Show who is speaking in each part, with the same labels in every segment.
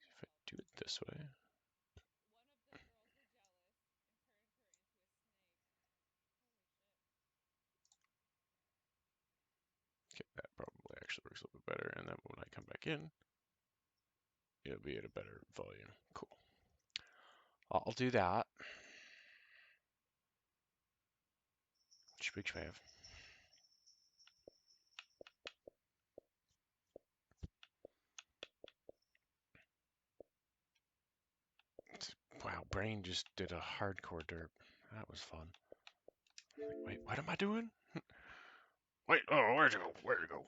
Speaker 1: If I do it this way. Okay, that probably actually works a little bit better. And then when I come back in, it'll be at a better volume. Cool. I'll do that. Speak have. Wow, Brain just did a hardcore derp. That was fun. Wait, what am I doing? Wait, oh, where'd you go? Where'd you go?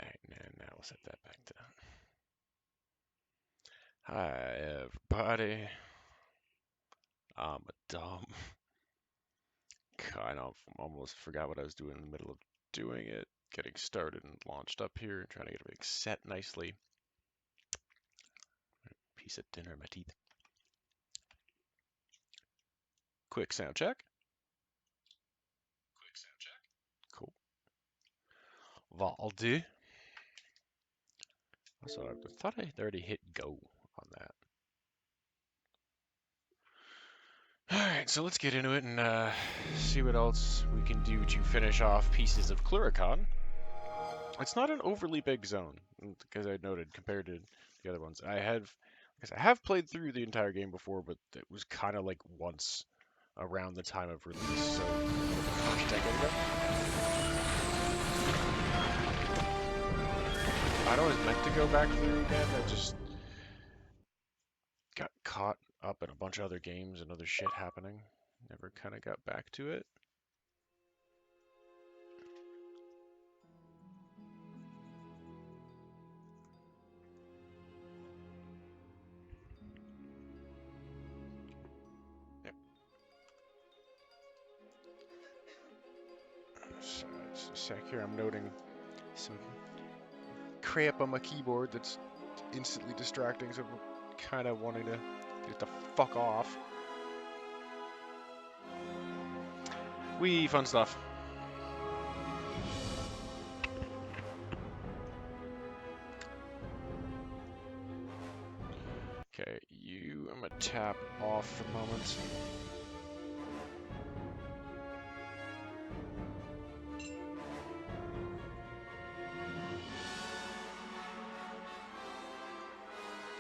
Speaker 1: Alright, now we'll set that back down. Hi, everybody. I'm a dumb. Kind of almost forgot what I was doing in the middle of doing it. Getting started and launched up here, trying to get everything set nicely. Piece of dinner in my teeth. Quick sound check. Cool. Valdi. So I thought I already hit go on that. Alright, so let's get into it and see what else we can do to finish off pieces of Cluricon. It's not an overly big zone, because I noted compared to the other ones. I have played through the entire game before, but it was kind of like once around the time of release, so a decade ago. I was meant to go back through again. I just got caught up in a bunch of other games and other shit happening. Never kind of got back to it. Yep. So just a sec here. I'm noting some crap on my keyboard that's instantly distracting, so I'm kind of wanting to get the fuck off. Wee, fun stuff. Okay, I'm gonna tap off for a moment.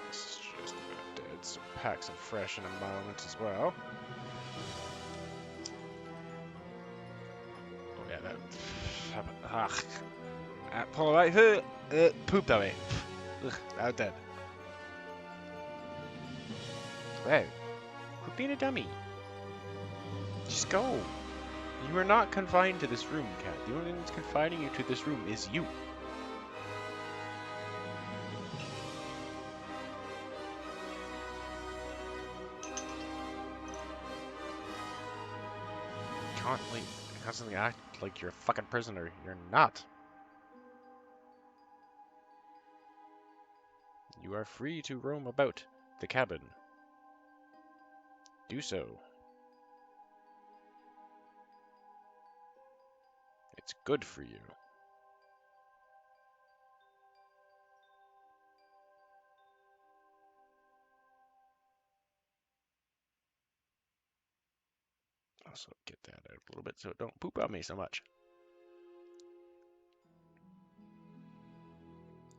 Speaker 1: This is just a bit dead, so pack some fresh in a moment as well. Oh yeah, that pull away, pooped away. Ugh, out dead. Wow, quit being a dummy. Just go. You are not confined to this room, Cat. The only thing that's confining you to this room is you. Constantly act like you're a fucking prisoner. You're not. You are free to roam about the cabin. Do so. It's good for you. Also get that out a little bit so it don't poop on me so much.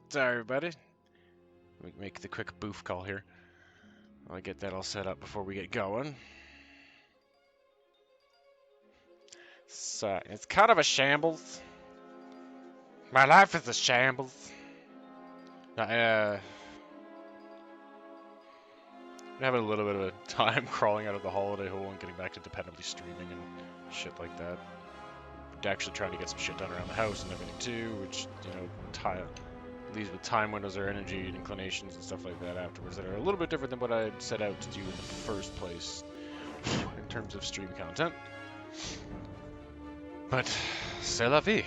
Speaker 1: Sorry, everybody. We make the quick boof call here. I'll get that all set up before we get going. So, it's kind of a shambles. My life is a shambles. I'm having a little bit of a time crawling out of the holiday hole and getting back to dependably streaming and shit like that. Actually trying to get some shit done around the house and everything too, which, you know, leaves with time windows or energy and inclinations and stuff like that afterwards that are a little bit different than what I set out to do in the first place in terms of stream content. But, c'est la vie.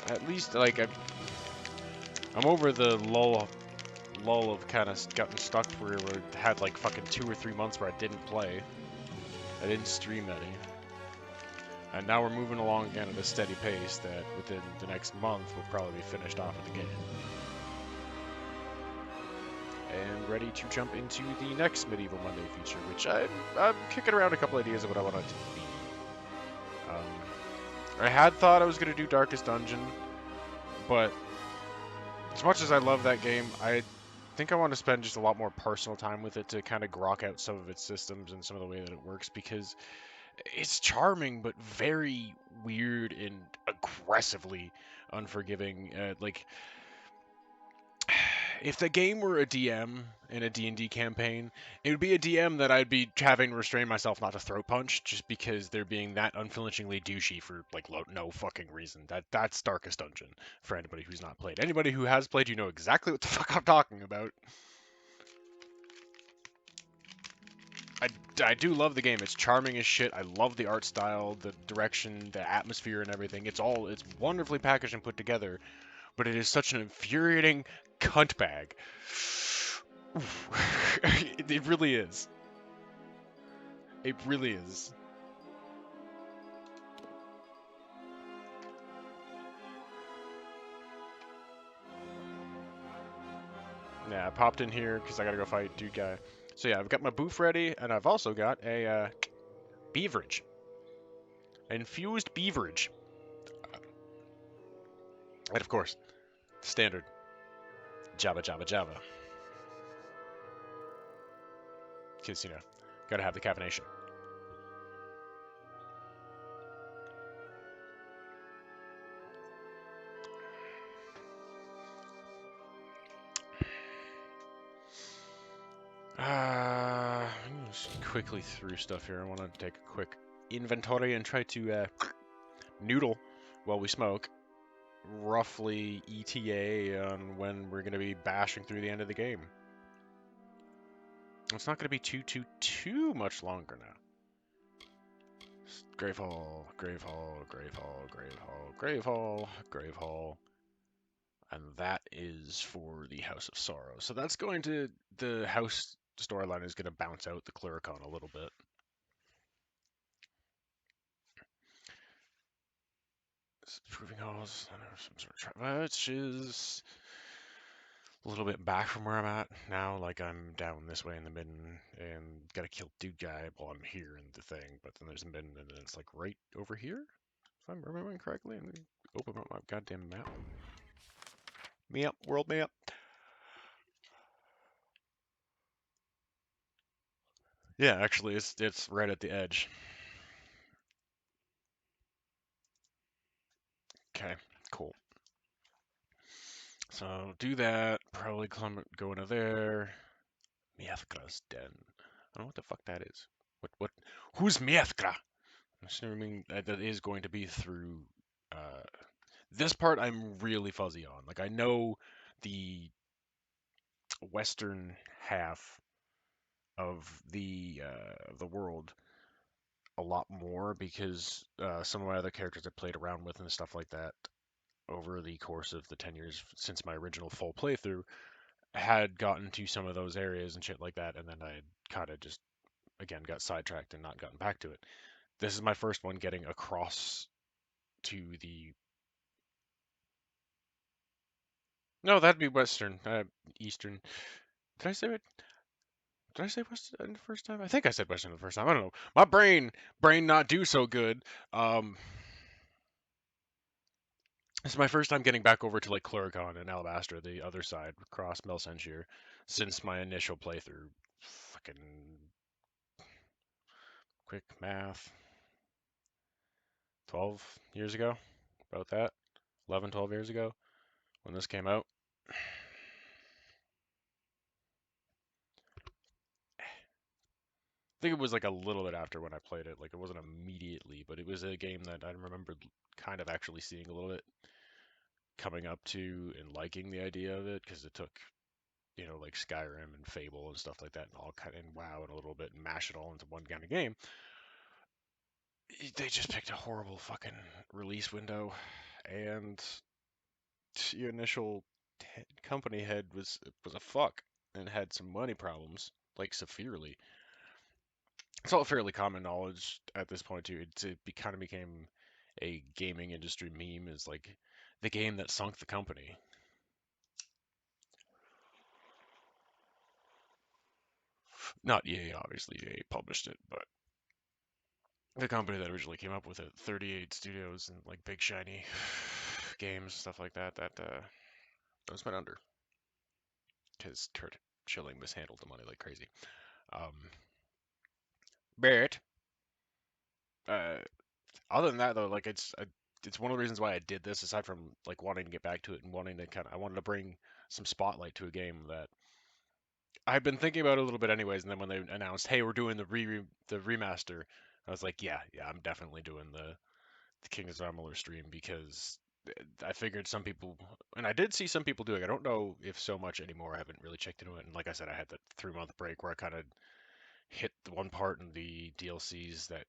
Speaker 1: At least, like, I'm over the lull of kind of getting stuck where I had like fucking 2 or 3 months where I didn't play. I didn't stream any. And now we're moving along again at a steady pace that within the next month we'll probably be finished off with the game. And ready to jump into the next Medieval Monday feature, which I'm kicking around a couple ideas of what I want it to be. I had thought I was going to do Darkest Dungeon, but as much as I love that game, I think I want to spend just a lot more personal time with it to kind of grok out some of its systems and some of the way that it works, because it's charming but very weird and aggressively unforgiving. Like, if the game were a DM in a D&D campaign, it would be a DM that I'd be having to restrain myself not to throat punch, just because they're being that unflinchingly douchey for like no fucking reason. That's Darkest Dungeon for anybody who's not played. Anybody who has played, you know exactly what the fuck I'm talking about. I do love the game. It's charming as shit. I love the art style, the direction, the atmosphere, and everything. It's wonderfully packaged and put together, but it is such an infuriating cunt bag. It really is. It really is. Yeah, I popped in here because I gotta go fight dude guy. So yeah, I've got my boof ready, and I've also got a beverage. Infused beverage. And of course, standard Java Java Java. Because, you know, gotta have the caffeination. Just quickly through stuff here. I want to take a quick inventory and try to noodle while we smoke. Roughly ETA on when we're going to be bashing through the end of the game. It's not going to be too much longer now. Grave Hall, Grave Hall, Grave Hall, Grave Hall, Grave Hall, Grave Hall. And that is for the House of Sorrow. So that's going to, the house storyline is going to bounce out the Clericon a little bit. Proving halls, some sort of which is a little bit back from where I'm at now. Like, I'm down this way in the midden and gotta kill dude guy while I'm here in the thing. But then there's a midden, and then it's like right over here, if I'm remembering correctly. And open up my goddamn map. Me up, world map. Yeah, actually, it's right at the edge. Okay, cool. So do that. Probably go into there. Miathkra's den. I don't know what the fuck that is. What? Who's Miathkra? I'm assuming that is going to be through. Uh, this part I'm really fuzzy on. Like, I know the western half of the world a lot more, because some of my other characters I played around with and stuff like that over the course of the 10 years since my original full playthrough had gotten to some of those areas and shit like that, and then I kind of just again got sidetracked and not gotten back to it. This is my first one getting across to the. No, that'd be Western, Eastern. Did I say it? Did I say Western the first time? I think I said Western the first time. I don't know. My brain not do so good. Um, this is my first time getting back over to like Clericon and Alabastra, the other side, across Melsenshire, since my initial playthrough. Fucking quick math. 12 years ago, about that. 11, 12 years ago when this came out. I think it was like a little bit after when I played it. Like, it wasn't immediately, but it was a game that I remembered kind of actually seeing a little bit coming up to and liking the idea of it, because it took, you know, like Skyrim and Fable and stuff like that, and all kind of, and WoW and a little bit, and mash it all into one kind of game. They just picked a horrible fucking release window, and the initial company head was a fuck and had some money problems, like severely. It's all fairly common knowledge at this point too. Kind of became a gaming industry meme is like the game that sunk the company. Not EA, obviously. EA published it, but the company that originally came up with it, 38 Studios and like big shiny games, stuff like that, those went under because Kurt Schilling mishandled the money like crazy. Um, but uh, other than that, though, like it's one of the reasons why I did this. Aside from like wanting to get back to it and wanting to I wanted to bring some spotlight to a game that I've been thinking about a little bit, anyways. And then when they announced, "Hey, we're doing the remaster," I was like, "Yeah, I'm definitely doing the Kings of Amalur stream because I figured some people, and I did see some people doing. I don't know if so much anymore. I haven't really checked into it. And like I said, I had that 3 month break where I kind of hit the one part in the DLCs that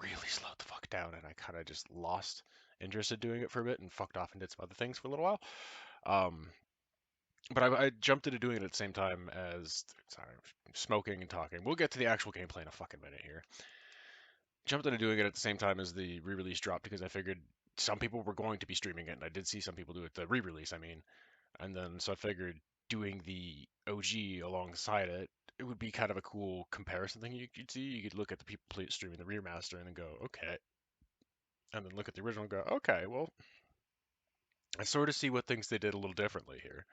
Speaker 1: really slowed the fuck down, and I kind of just lost interest in doing it for a bit and fucked off and did some other things for a little while. Um, but I jumped into doing it at the same time as sorry, smoking and talking. We'll get to the actual gameplay in a fucking minute here. Jumped into doing it at the same time as the re-release dropped because I figured some people were going to be streaming it, and I did see some people do it. The re-release, I mean, and then so I figured doing the OG alongside it, it would be kind of a cool comparison thing you could see. You could look at the people streaming the remaster and then go, okay, and then look at the original and go, okay, well, I sort of see what things they did a little differently here.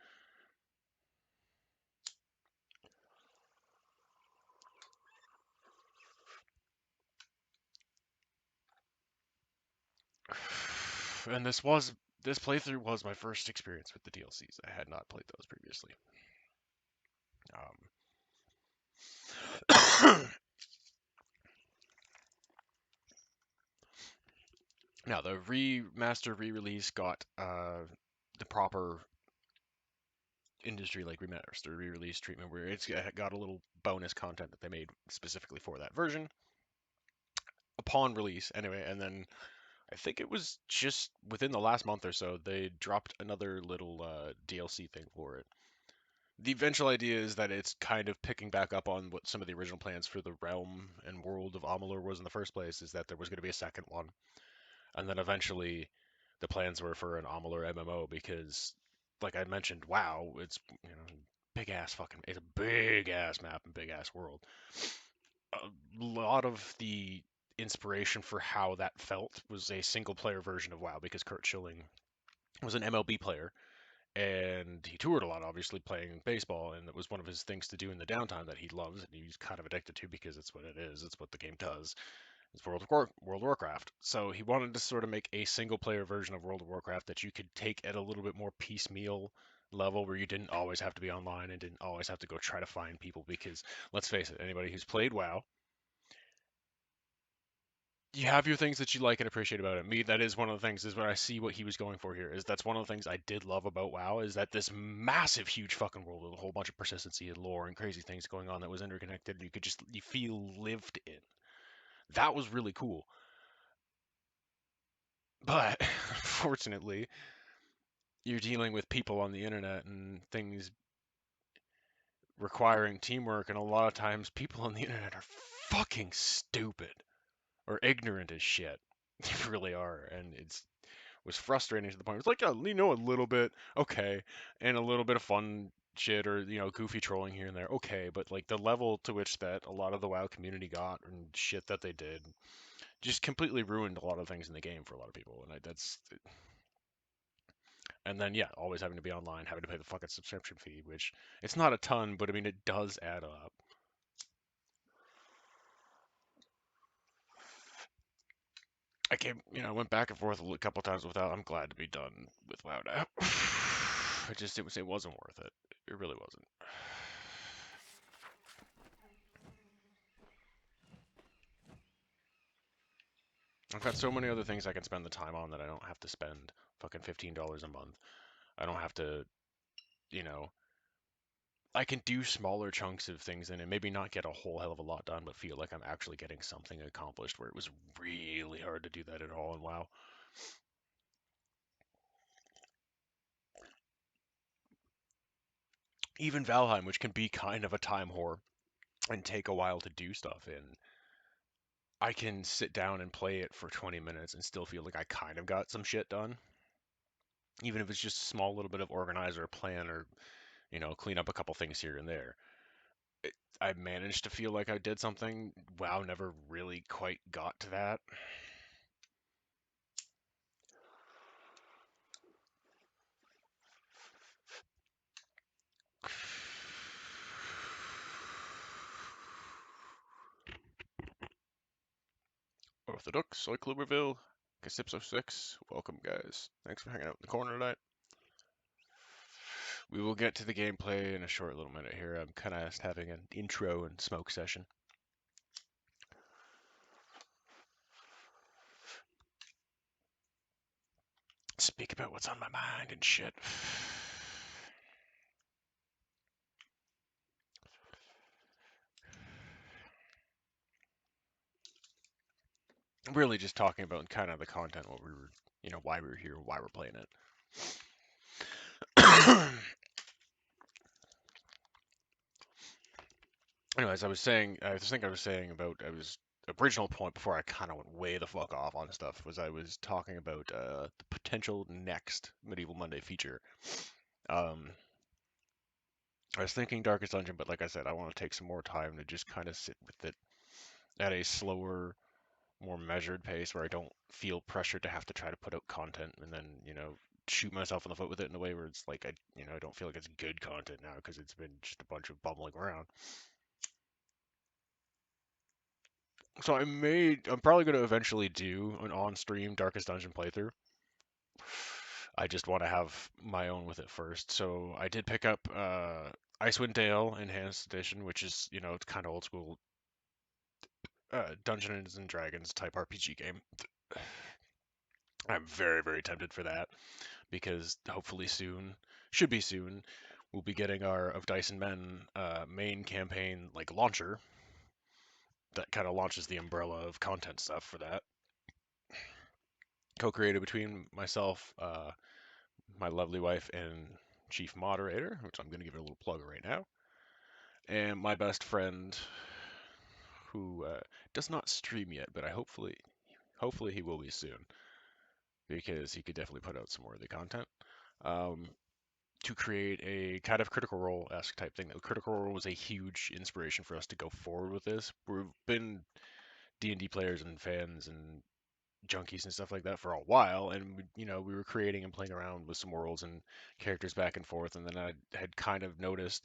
Speaker 1: And this playthrough was my first experience with the DLCs. I had not played those previously. Now the remaster re-release got the proper industry like remaster re-release treatment where it's got a little bonus content that they made specifically for that version upon release anyway. And then I think it was just within the last month or so they dropped another little DLC thing for it. The eventual idea is that it's kind of picking back up on what some of the original plans for the realm and world of Amalur was in the first place, is that there was going to be a second one. And then eventually the plans were for an Amalur MMO because, like I mentioned, WoW, big ass fucking, it's a big ass map and big ass world. A lot of the inspiration for how that felt was a single player version of WoW because Kurt Schilling was an MLB player and he toured a lot, obviously playing baseball, and it was one of his things to do in the downtime that he loves and he's kind of addicted to because it's what it is. It's what the game does. It's World of Warcraft. So he wanted to sort of make a single player version of World of Warcraft that you could take at a little bit more piecemeal level where you didn't always have to be online and didn't always have to go try to find people because let's face it, anybody who's played WoW, you have your things that you like and appreciate about it. Me, that is one of the things is where I see what he was going for here. Is that's one of the things I did love about WoW is that this massive, huge fucking world with a whole bunch of persistency and lore and crazy things going on that was interconnected. And you feel lived in. That was really cool. But unfortunately, you're dealing with people on the internet and things requiring teamwork, and a lot of times people on the internet are fucking stupid or ignorant as shit. They really are, and it's was frustrating to the point. It's like, a little bit, okay, and a little bit of fun shit or goofy trolling here and there, okay, but like the level to which that a lot of the WoW community got and shit that they did just completely ruined a lot of things in the game for a lot of people, and that's. And then yeah, always having to be online, having to pay the fucking subscription fee, which it's not a ton, but I mean it does add up. I came, went back and forth a couple times without. I'm glad to be done with WoW now. It wasn't worth it. It really wasn't. I've got so many other things I can spend the time on that I don't have to spend fucking $15 a month. I don't have to, you know, I can do smaller chunks of things in it, maybe not get a whole hell of a lot done, but feel like I'm actually getting something accomplished where it was really hard to do that at all. And wow. Even Valheim, which can be kind of a time whore and take a while to do stuff in, I can sit down and play it for 20 minutes and still feel like I kind of got some shit done. Even if it's just a small little bit of organize or plan or, clean up a couple things here and there. It, I managed to feel like I did something. WoW never really quite got to that. Orthodox, Cycloverville, Casipso6, welcome guys. Thanks for hanging out in the corner tonight. We will get to the gameplay in a short little minute here. I'm kind of having an intro and smoke session. Speak about what's on my mind and shit. I'm really just talking about kind of the content, what we were, why we were here, why we're playing it. Anyways, I was saying about original point before I kind of went way the fuck off on stuff was I was talking about the potential next Medieval Monday feature. I was thinking Darkest Dungeon, but like I said, I want to take some more time to just kind of sit with it at a slower, more measured pace where I don't feel pressured to have to try to put out content and then, shoot myself in the foot with it in a way where it's like I don't feel like it's good content now because it's been just a bunch of bumbling around. So I'm probably going to eventually do an on-stream Darkest Dungeon playthrough. I just want to have my own with it first. So I did pick up Icewinddale Enhanced Edition, which is, it's kind of old school Dungeons and Dragons type RPG game. I'm very, very tempted for that because hopefully soon, should be soon, we'll be getting our Of Dice and Men main campaign like launcher that kind of launches the umbrella of content stuff for that. Co-created between myself, my lovely wife, and chief moderator, which I'm going to give it a little plug right now, and my best friend, who does not stream yet, but hopefully he will be soon, because he could definitely put out some worthy content. To create a kind of Critical Role-esque type thing. Critical Role was a huge inspiration for us to go forward with this. We've been D&D players and fans and junkies and stuff like that for a while, and we were creating and playing around with some worlds and characters back and forth, and then I had kind of noticed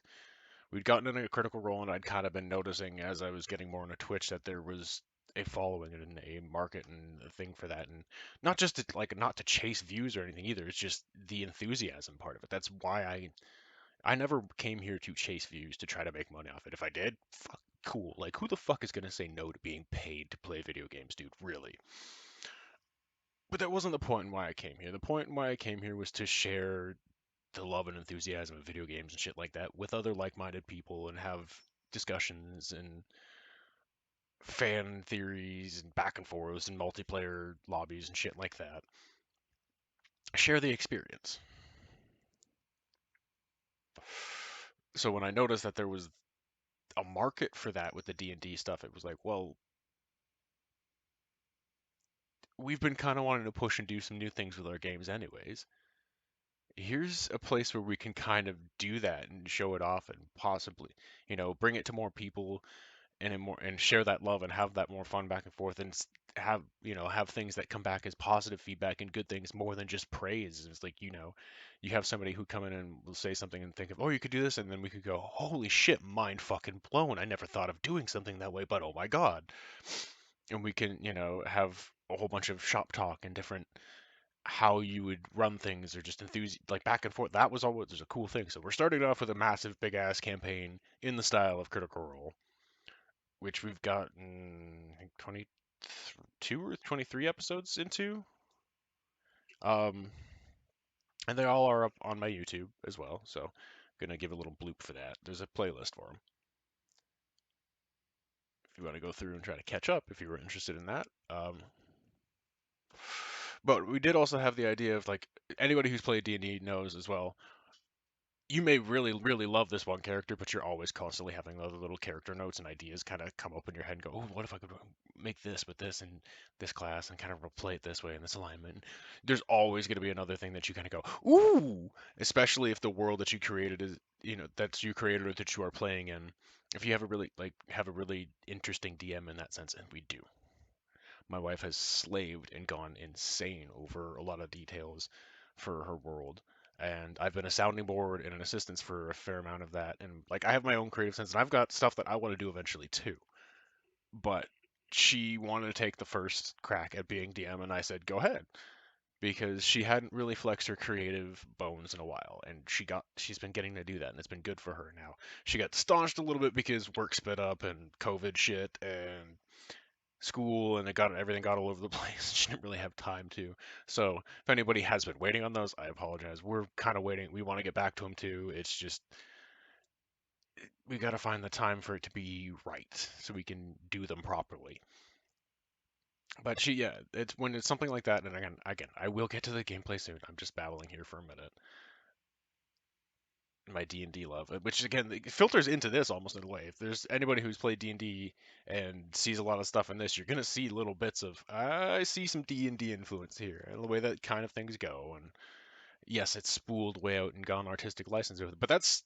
Speaker 1: we'd gotten in a Critical Role, and I'd kind of been noticing as I was getting more into Twitch that there was a following and a market and a thing for that, and not just to, not to chase views or anything either. It's just the enthusiasm part of it. That's why I never came here to chase views to try to make money off it. If I did, fuck, cool. Like, who the fuck is gonna say no to being paid to play video games, dude? Really? But that wasn't the point in why I came here. The point in why I came here was to share the love and enthusiasm of video games and shit like that with other like-minded people and have discussions and fan theories and back and forths and multiplayer lobbies and shit like that. Share the experience. So when I noticed that there was a market for that with the D&D stuff, it was like, well, we've been kind of wanting to push and do some new things with our games anyways. Here's a place where we can kind of do that and show it off and possibly, bring it to more people and share that love and have that more fun back and forth and have things that come back as positive feedback and good things more than just praise. It's like, you have somebody who come in and will say something and think of, oh, you could do this, and then we could go, holy shit, mind fucking blown. I never thought of doing something that way, but oh my god. And we can, have a whole bunch of shop talk and different how you would run things or just like back and forth. That was always a cool thing. So we're starting off with a massive big ass campaign in the style of Critical Role, which we've gotten I think 22 or 23 episodes into. Um, and they all are up on my YouTube as well. So I'm gonna give a little bloop for that. There's a playlist for them if you want to go through and try to catch up if you were interested in that. But we did also have the idea of like anybody who's played D&D knows as well. you may really, really love this one character, but you're always constantly having other little character notes and ideas kind of come up in your head and go, oh, what if I could make this with this and this class and kind of play it this way in this alignment? There's always going to be another thing that you kind of go, ooh, especially if the world that you created is, that you created or that you are playing in. If you have a really interesting DM in that sense, and we do. My wife has slaved and gone insane over a lot of details for her world. And I've been a sounding board and an assistance for a fair amount of that. And like I have my own creative sense and I've got stuff that I want to do eventually too. But she wanted to take the first crack at being DM and I said, "Go ahead." Because she hadn't really flexed her creative bones in a while and she's been getting to do that and it's been good for her now. She got staunched a little bit because work sped up and COVID shit and school and everything got all over the place. She didn't really have time to. So if anybody has been waiting on those, I apologize. We're kind of waiting. We want to get back to them too. It's just we got to find the time for it to be right so we can do them properly. But yeah, it's when it's something like that. And again, I will get to the gameplay soon. I'm just babbling here for a minute. My D&D love, which again it filters into this almost in a way. If there's anybody who's played D&D and sees a lot of stuff in this, you're gonna see little bits of I see some D&D influence here, and the way that kind of things go. And yes, it's spooled way out and gone artistic license with it, but that's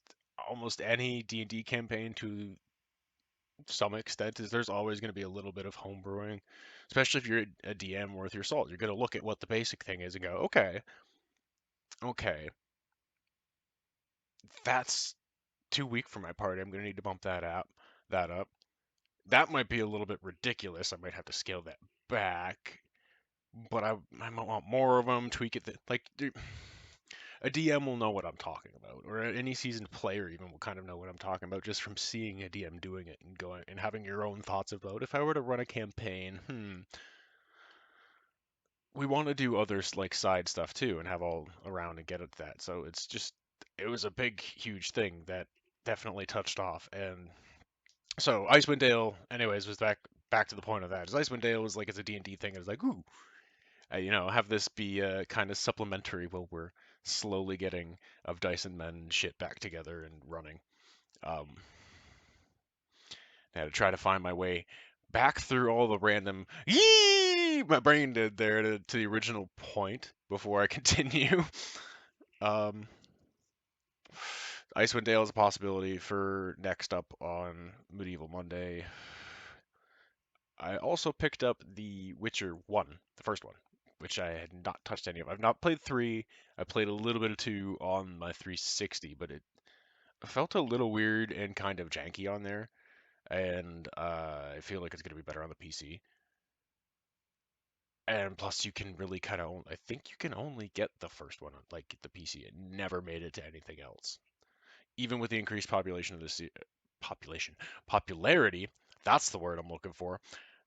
Speaker 1: almost any D&D campaign to some extent. Is there's always going to be a little bit of homebrewing, especially if you're a DM worth your salt. You're going to look at what the basic thing is and go, okay, that's too weak for my party. I'm going to need to bump that up. That might be a little bit ridiculous. I might have to scale that back, but I might want more of them. Tweak it. Like a DM will know what I'm talking about, or any seasoned player even will kind of know what I'm talking about just from seeing a DM doing it and going and having your own thoughts about if I were to run a campaign. We want to do others like side stuff too and have all around and get at that. So it was a big, huge thing that definitely touched off. And so Icewinddale, anyways, was back to the point of that. Is Icewinddale was like it's a D&D thing. It was like, ooh, have this be kind of supplementary while we're slowly getting of Dyson Men shit back together and running. Um, I had to try to find my way back through all the random yee my brain did there to the original point before I continue. um, Icewind Dale is a possibility for next up on Medieval Monday. I also picked up the Witcher 1, the first one, which I had not touched any of. I've not played 3. I played a little bit of 2 on my 360, but it felt a little weird and kind of janky on there. And I feel like it's going to be better on the PC. And plus, you can really kind of, I think you can only get the first one on like the PC. It never made it to anything else. Even with the increased population of the popularity, that's the word I'm looking for,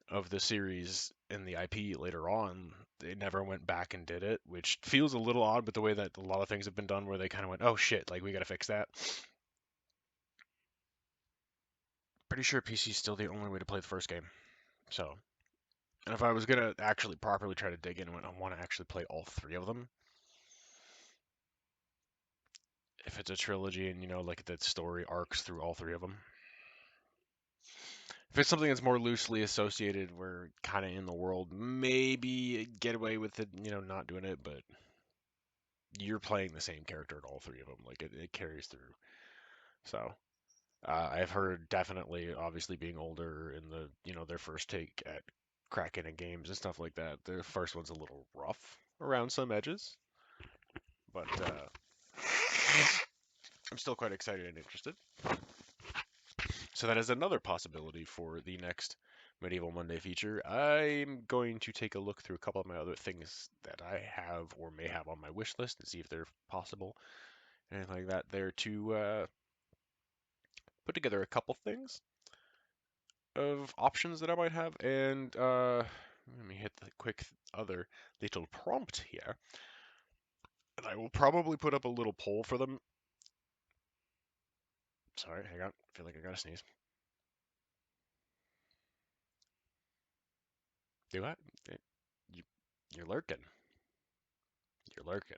Speaker 1: of the series and the IP later on, they never went back and did it, which feels a little odd, but the way that a lot of things have been done where they kind of went, oh shit, like we gotta fix that. Pretty sure PC is still the only way to play the first game. So, and if I was gonna actually properly try to dig in, I want to actually play all 3 of them. If it's a trilogy and like the story arcs through all 3 of them. If it's something that's more loosely associated, we're kind of in the world, maybe get away with it, not doing it, but you're playing the same character in all 3 of them. Like it carries through. So I've heard definitely, obviously being older in the, their first take at cracking in games and stuff like that, the first one's a little rough around some edges, but I'm still quite excited and interested. So that is another possibility for the next Medieval Monday feature. I'm going to take a look through a couple of my other things that I have or may have on my wish list and see if they're possible, anything like that there to put together a couple things of options that I might have. And let me hit the quick other little prompt here. And I will probably put up a little poll for them. Sorry, hang on. I feel like I gotta sneeze. Do what? You, you're lurking. You're lurking.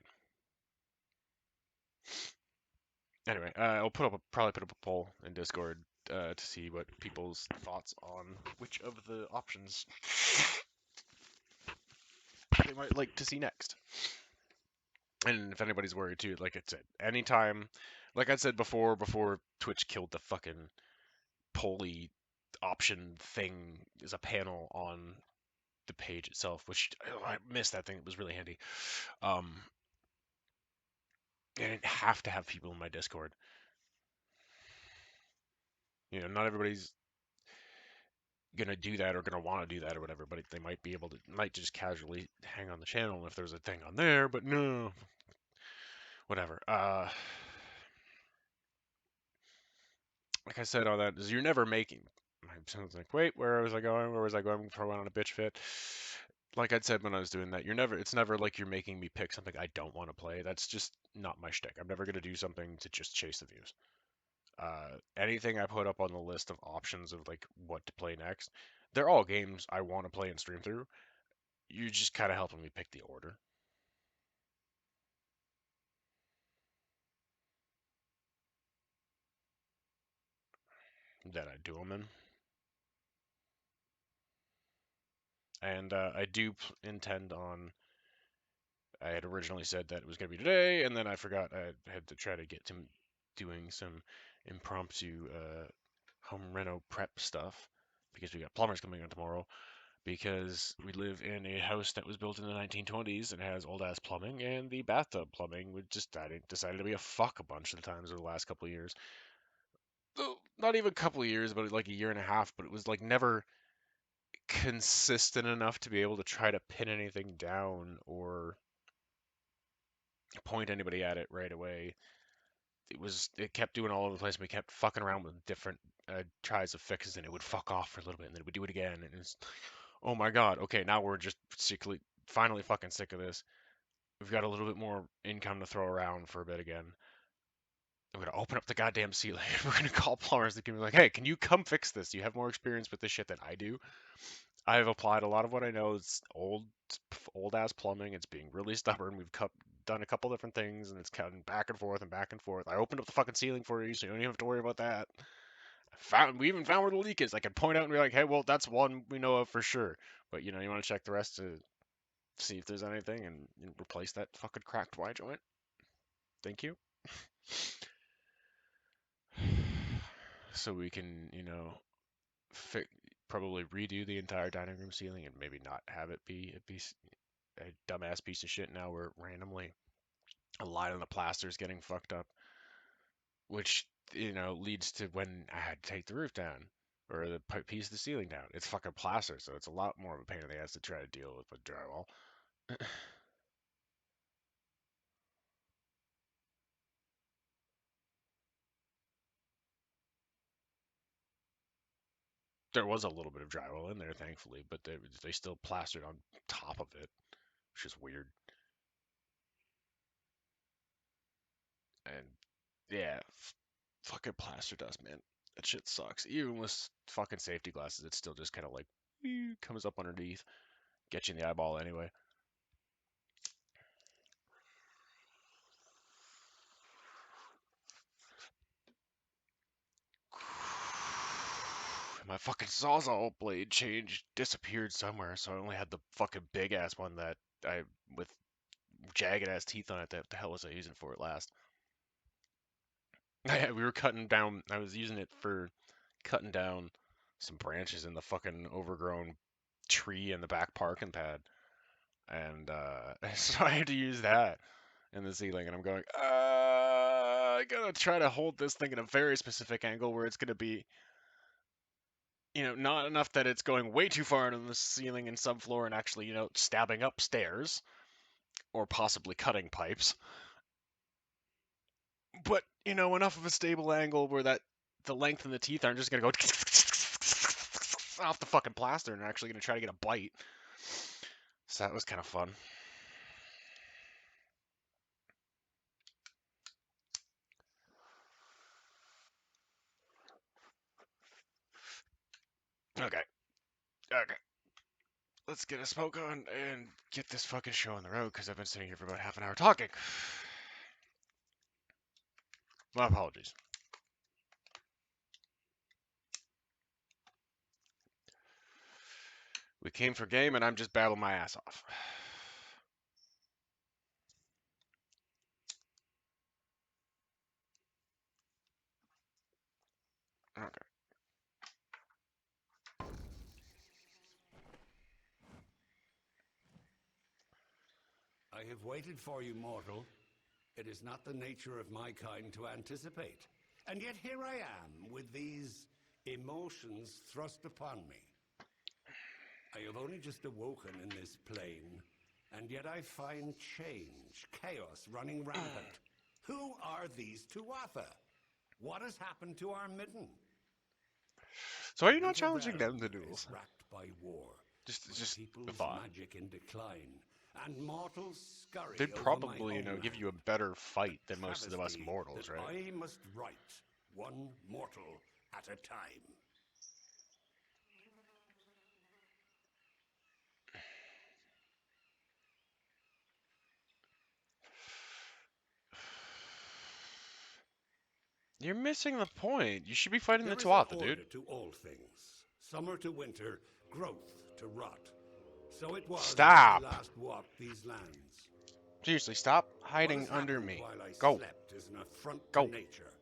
Speaker 1: Anyway, I'll probably put up a poll in Discord to see what people's thoughts on which of the options they might like to see next. And if anybody's worried too, like I said, anytime, like I said before Twitch killed the fucking poly option thing, is a panel on the page itself, which I missed that thing. It was really handy. I didn't have to have people in my Discord. Not everybody's gonna do that or gonna want to do that or whatever, but they might be able to, might just casually hang on the channel if there's a thing on there. But no, whatever. Like I said, all that is you're never making. My son's like, wait, where was I going? Where was I going before I went on a bitch fit? Like I said when I was doing that, it's never like you're making me pick something I don't want to play. That's just not my shtick. I'm never gonna do something to just chase the views. Anything I put up on the list of options of like what to play next, they're all games I want to play and stream through. You're just kind of helping me pick the order that I do them in. And I do intend on. I had originally said that it was going to be today, and then I forgot I had to try to get to doing some impromptu home reno prep stuff because we got plumbers coming in tomorrow. Because we live in a house that was built in the 1920s and has old ass plumbing, and the bathtub plumbing would just decided to be a fuck a bunch of the times over the last couple of years. Not even a couple of years, but like a year and a half. But it was like never consistent enough to be able to try to pin anything down or point anybody at it right away. It kept doing all over the place. And we kept fucking around with different tries of fixes, and it would fuck off for a little bit, and then it would do it again, and it's oh my god, okay, now we're just finally fucking sick of this. We've got a little bit more income to throw around for a bit again. I'm gonna open up the goddamn ceiling. We're gonna call plumbers that can be like, hey, can you come fix this? You have more experience with this shit than I do. I've applied a lot of what I know. It's old ass plumbing. It's being really stubborn. Done a couple different things, and it's cutting back and forth and back and forth. I opened up the fucking ceiling for you, so you don't even have to worry about that. We even found where the leak is. I could point out and be like, hey, well, that's one we know of for sure. But you want to check the rest to see if there's anything and replace that fucking cracked Y joint. Thank you. So we can, probably redo the entire dining room ceiling and maybe not have it be a dumbass piece of shit now where randomly a line of the plaster is getting fucked up, which, leads to when I had to take the roof down or the piece of the ceiling down. It's fucking plaster, so it's a lot more of a pain in the ass to try to deal with drywall. There was a little bit of drywall in there, thankfully, but they still plastered on top of it, which is weird. And yeah, fucking plaster dust, man. That shit sucks. Even with fucking safety glasses, it still just kind of like comes up underneath, gets you in the eyeball anyway. My fucking sawzall blade disappeared somewhere, so I only had the fucking big ass one that I with jagged ass teeth on it. That the hell was I using for it last? We were cutting down. I was using it for cutting down some branches in the fucking overgrown tree in the back parking pad, and so I had to use that in the ceiling. And I'm going, I gotta try to hold this thing in a very specific angle where it's gonna be, not enough that it's going way too far into the ceiling and subfloor and actually, stabbing up stairs or possibly cutting pipes, but enough of a stable angle where that the length and the teeth aren't just gonna go off the fucking plaster and actually gonna try to get a bite. So that was kind of fun. Okay. Okay. Let's get a smoke on and get this fucking show on the road because I've been sitting here for about half an hour talking. My apologies. We came for game, and I'm just babbling my ass off. Okay.
Speaker 2: I have waited for you, mortal. It is not the nature of my kind to anticipate. And yet here I am, with these emotions thrust upon me. I have only just awoken in this plane, and yet I find change, chaos running rampant. Who are these Tuatha? What has happened to our midden?
Speaker 1: So are you not
Speaker 2: Winter
Speaker 1: challenging them to
Speaker 2: realm
Speaker 1: duels?
Speaker 2: is racked by war,
Speaker 1: Just
Speaker 2: my
Speaker 1: the
Speaker 2: people's
Speaker 1: thought.
Speaker 2: magic in decline, and mortals scurry
Speaker 1: They'd
Speaker 2: over my
Speaker 1: probably,
Speaker 2: homeland.
Speaker 1: give you a better fight than most of us
Speaker 2: Travesty
Speaker 1: mortals,
Speaker 2: that
Speaker 1: right?
Speaker 2: I must right one mortal at a time.
Speaker 1: You're missing the point. You should be fighting the
Speaker 2: There is an
Speaker 1: Tuatha,
Speaker 2: order
Speaker 1: dude.
Speaker 2: to all things. Summer to winter, growth to rot. So it was as I
Speaker 1: Stop!
Speaker 2: last walked these lands.
Speaker 1: Seriously, stop
Speaker 2: What
Speaker 1: hiding
Speaker 2: has
Speaker 1: under
Speaker 2: happened
Speaker 1: me.
Speaker 2: while I
Speaker 1: Go.
Speaker 2: slept is an affront to
Speaker 1: Go.
Speaker 2: nature.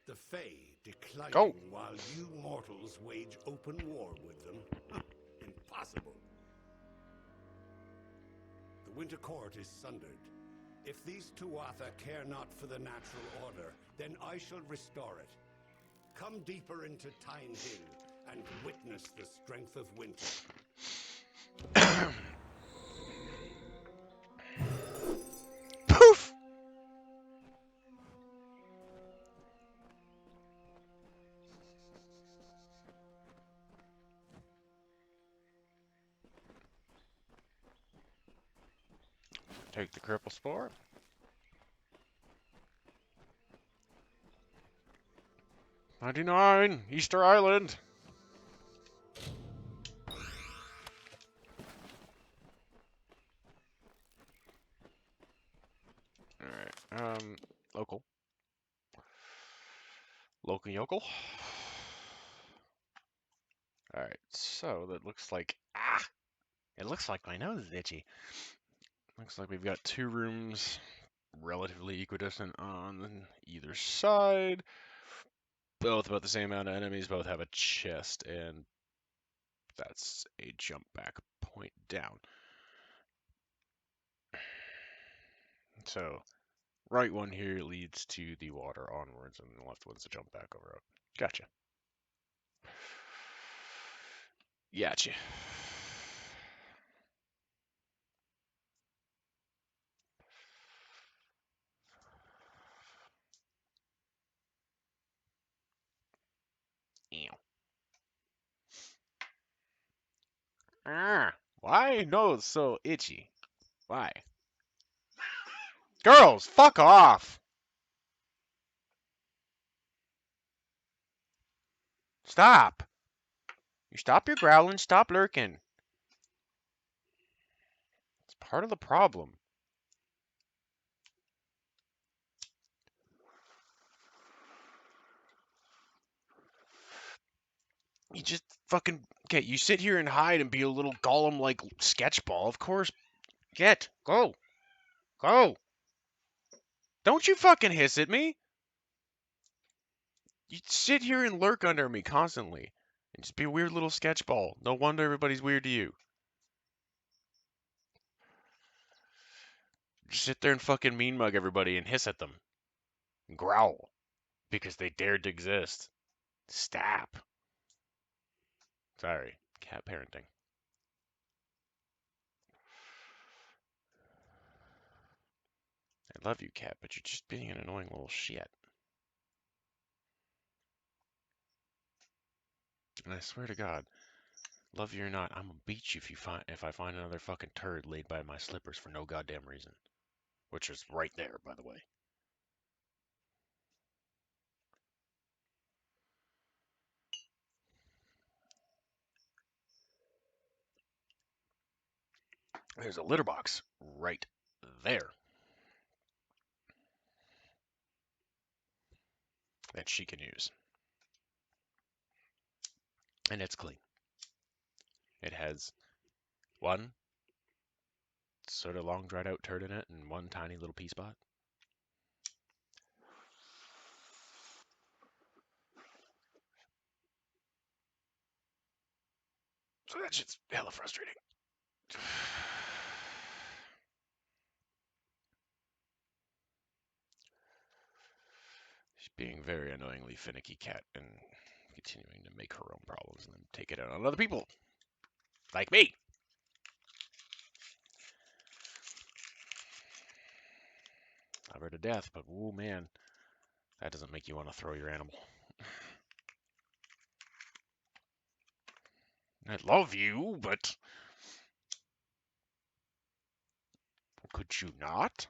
Speaker 2: The Fey declining
Speaker 1: Go.
Speaker 2: while you mortals wage open war with them. Impossible. The Winter Court is sundered. If these Tuatha care not for the natural order, then I shall restore it. Come deeper into Tyne Hill and witness the strength of winter.
Speaker 1: Poof! Take the cripple spore. 99, Easter Island. Alright, local. Local yokel. Alright, so that looks like, it looks like my nose is itchy. Looks like we've got 2 rooms relatively equidistant on either side. Both about the same amount of enemies, both have a chest, and that's a jump back point down. So, right one here leads to the water onwards, and the left one's a jump back over. Gotcha. Gotcha. Ew. Why nose so itchy? Why? Girls, fuck off! Stop! You stop your growling, stop lurking. It's part of the problem. You just fucking okay. You sit here and hide and be a little golem-like sketchball. Of course, go. Don't you fucking hiss at me. You sit here and lurk under me constantly, and just be a weird little sketchball. No wonder everybody's weird to you. Just sit there and fucking mean mug everybody and hiss at them, and growl because they dared to exist. Stop. Sorry, cat parenting. I love you, cat, but you're just being an annoying little shit. And I swear to God, love you or not, I'm gonna beat you if I find another fucking turd laid by my slippers for no goddamn reason. Which is right there, by the way. There's a litter box right there. that she can use. And it's clean. It has one sort of long dried out turd in it and one tiny little pea spot. So that shit's hella frustrating. She's being very annoyingly finicky cat and continuing to make her own problems and then take it out on other people. Like me. Love her to death, but oh man, that doesn't make you want to throw your animal. I love you, but could you not?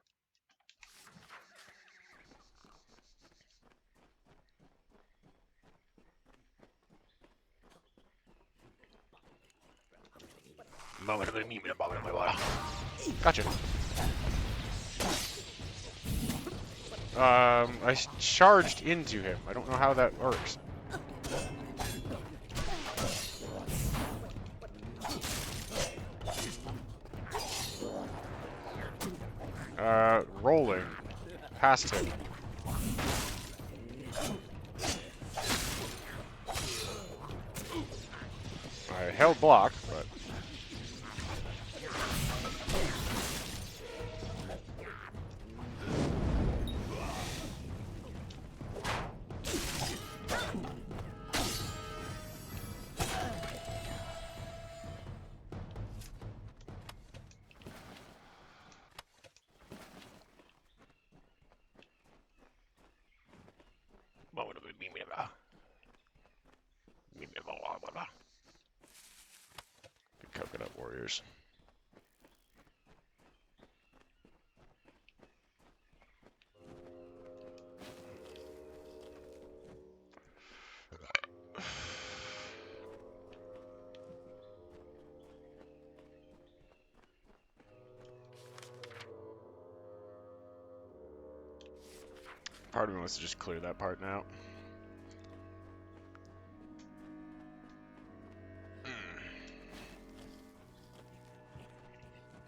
Speaker 1: Gotcha. I charged into him. I don't know how that works. Rolling. Past him. I held block, but... Good coconut warriors. Part of me wants to just clear that part now.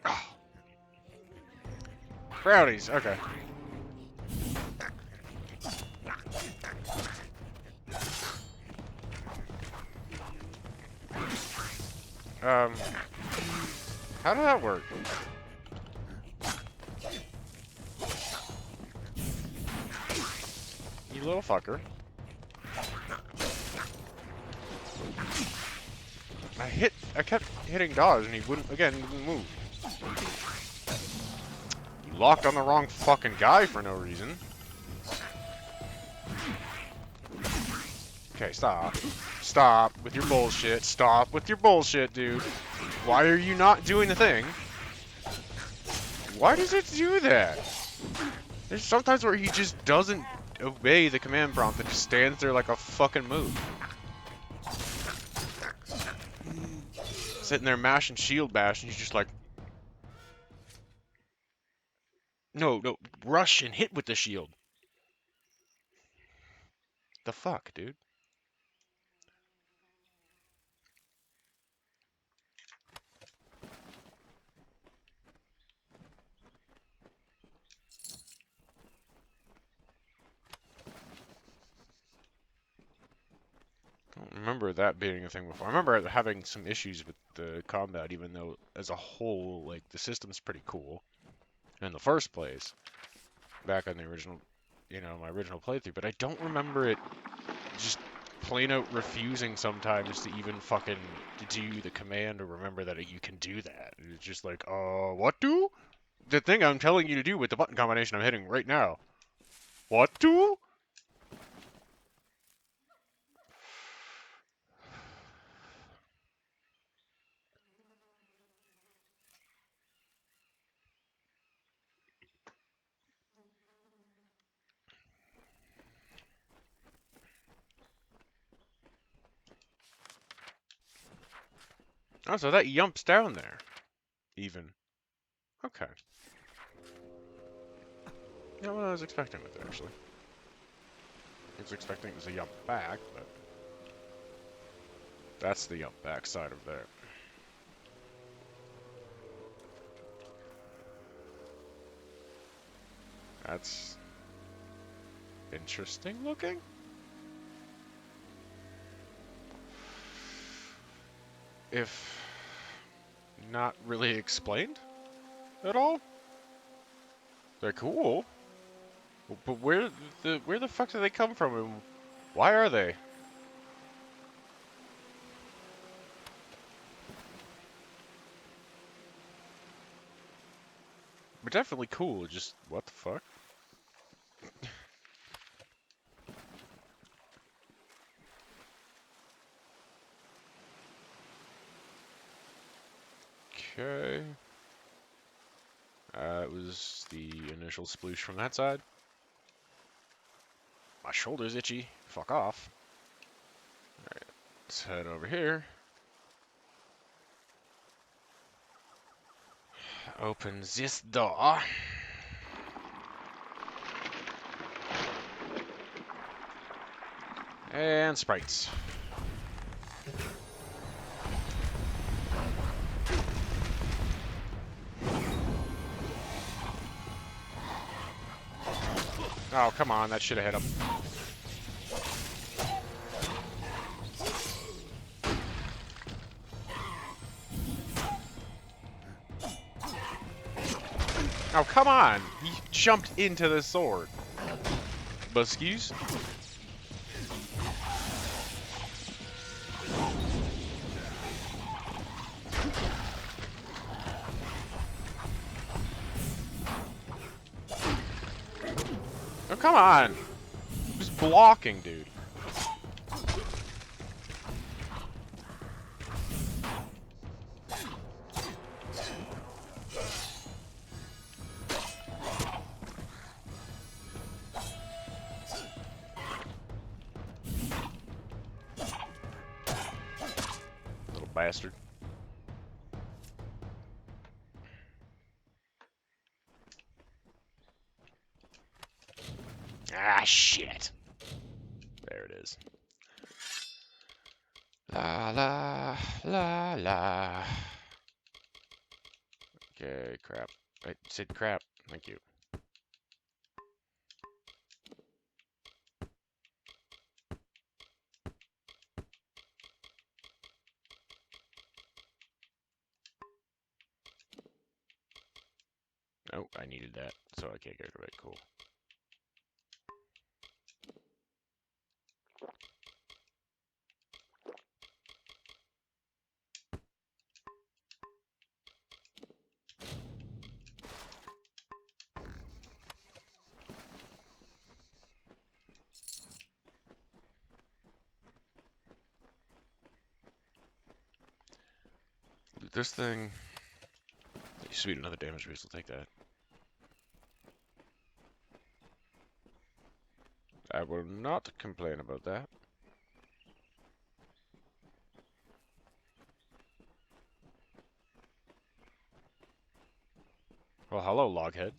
Speaker 1: Oh. Brownies, okay. How did that work? You little fucker. I kept hitting dodge and he wouldn't move. You locked on the wrong fucking guy for no reason. Okay, stop. Stop with your bullshit. Stop with your bullshit, dude. Why are you not doing the thing? Why does it do that? There's sometimes where he just doesn't obey the command prompt and just stands there like a fucking moob. Sitting there mashing shield bash and he's just like... No, rush and hit with the shield. The fuck, dude? I don't remember that being a thing before. I remember having some issues with the combat, even though as a whole, like, the system's pretty cool in the first place, back on the original, my original playthrough, but I don't remember it just plain out refusing sometimes to even fucking do the command or remember that you can do that. It's just like, what do? The thing I'm telling you to do with the button combination I'm hitting right now. What do? Oh, so that yumps down there. Even. Okay. Not what I was expecting with it, actually. was expecting it was a jump back, but that's the jump back side of there. That's interesting looking. If not really explained at all. They're cool. But where the fuck do they come from and why are they? They're definitely cool, just what the fuck? Okay. It was the initial sploosh from that side. My shoulder's itchy. Fuck off. Alright, let's head over here. Open this door. And sprites. Oh, come on, that should have hit him. Oh, come on! He jumped into the sword. Buskies. Oh, come on! Just blocking, dude. Little bastard. Ah, shit. There it is. La la la la. Okay, crap. I said crap. Thank you. Oh, I needed that, so I can't get rid of it. Cool. This thing. Sweet, another damage boost. I'll take that. I will not complain about that. Well, hello, Loghead.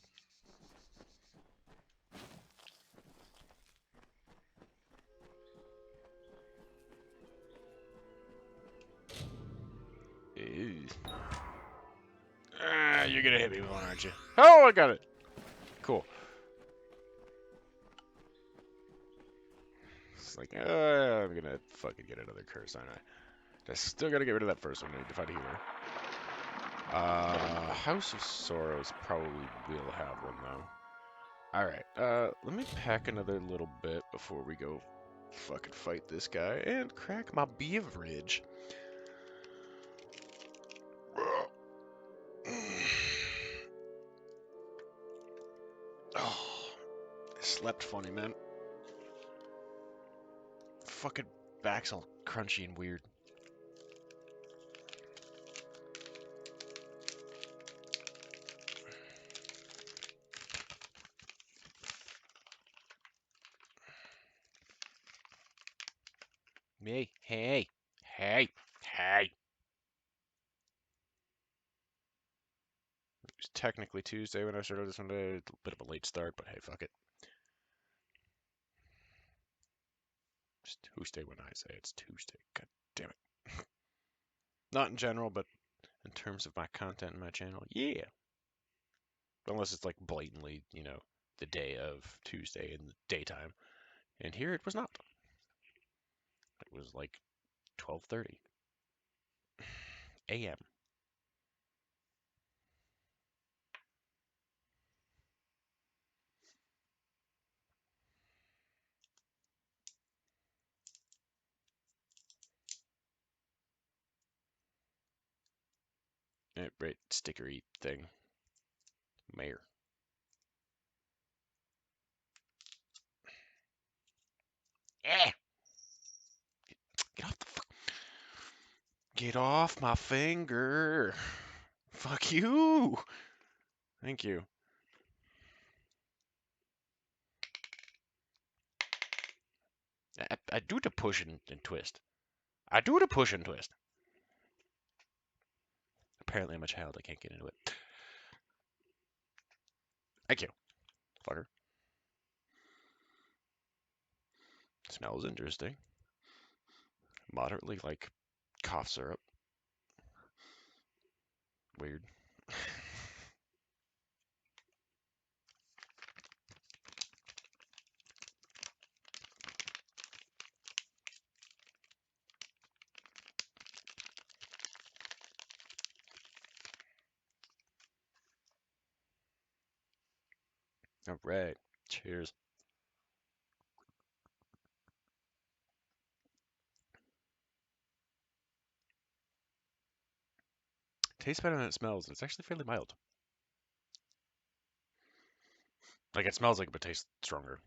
Speaker 1: Ew. Ah, you're gonna hit me with one, aren't you? Oh, I got it. Cool. It's like, I'm gonna fucking get another curse, aren't I? I still gotta get rid of that first one. I need to find a healer. House of Sorrows probably will have one, though. Alright, let me pack another little bit before we go fucking fight this guy and crack my beverage. Oh, I slept funny, man. Fucking back's all crunchy and weird. Me, hey, hey, hey. It was technically Tuesday when I started this one today. A bit of a late start, but hey, fuck it. It's Tuesday when I say it's Tuesday. God damn it. Not in general, but in terms of my content in my channel, yeah. Unless it's like blatantly, the day of Tuesday in the daytime. And here it was not. It was like 12:30 a.m. Right, stickery thing. Mayor. Eh! Get off the Get off my finger. Fuck you. Thank you. I do the push and twist. I do the push and twist. Apparently I'm a child. I can't get into it. Thank you, fucker. Smells interesting. Moderately like cough syrup. Weird. All right. Cheers. Tastes better than it smells. It's actually fairly mild. Like it smells like it, but tastes stronger.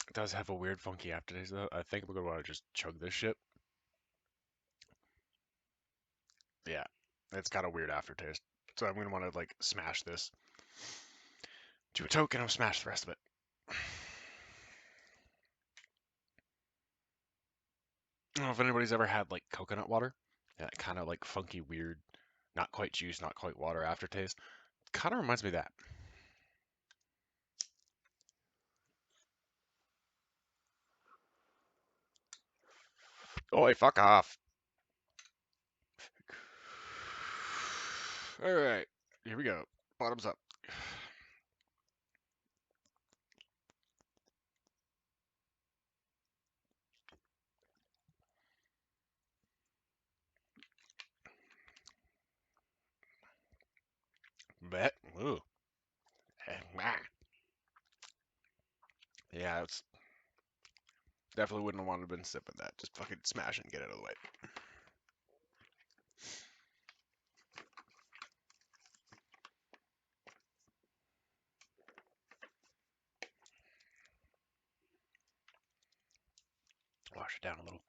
Speaker 1: It does have a weird, funky aftertaste though. I think I'm gonna want to just chug this shit. Yeah, it's got a weird aftertaste. So I'm gonna want to like smash this to a token. I'll smash the rest of it. I don't know if anybody's ever had like coconut water. That kind of like funky, weird, not quite juice, not quite water aftertaste. Kind of reminds me of that. Oi, fuck off. All right, here we go. Bottoms up. Bet. Ooh. Yeah, it's definitely wouldn't have wanted to been sipping that. Just fucking smash it and get it out of the way. Wash it down a little.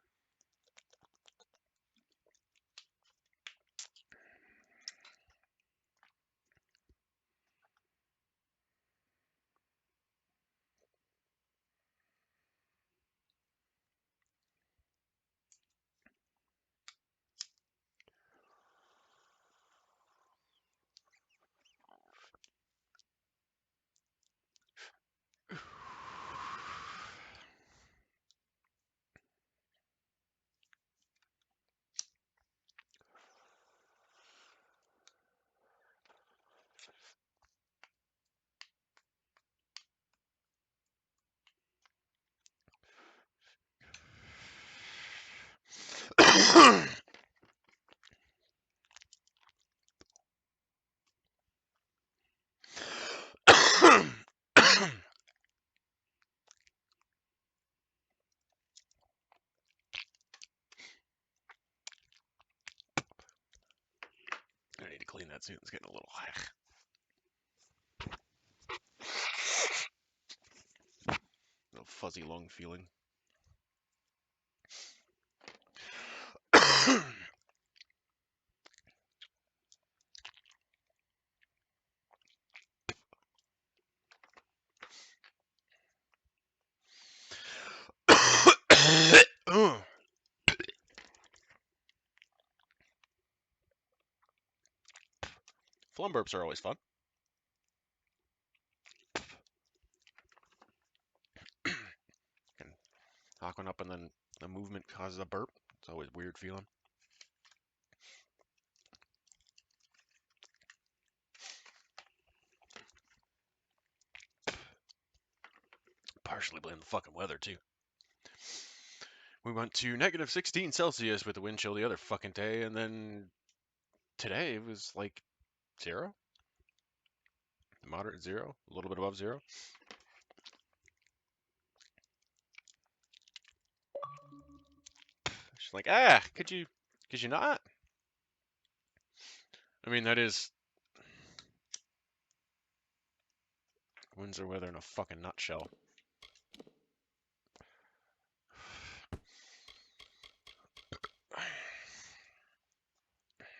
Speaker 1: I need to clean that soon. It's getting a little fuzzy lung feeling. Phlegm burps are always fun. Can knock one up and then the movement causes a burp. It's always a weird feeling. Partially blame the fucking weather, too. We went to negative 16 Celsius with the wind chill the other fucking day, and then today it was like 0? Moderate 0? A little bit above 0? She's like, could you not? I mean, that is Windsor weather in a fucking nutshell.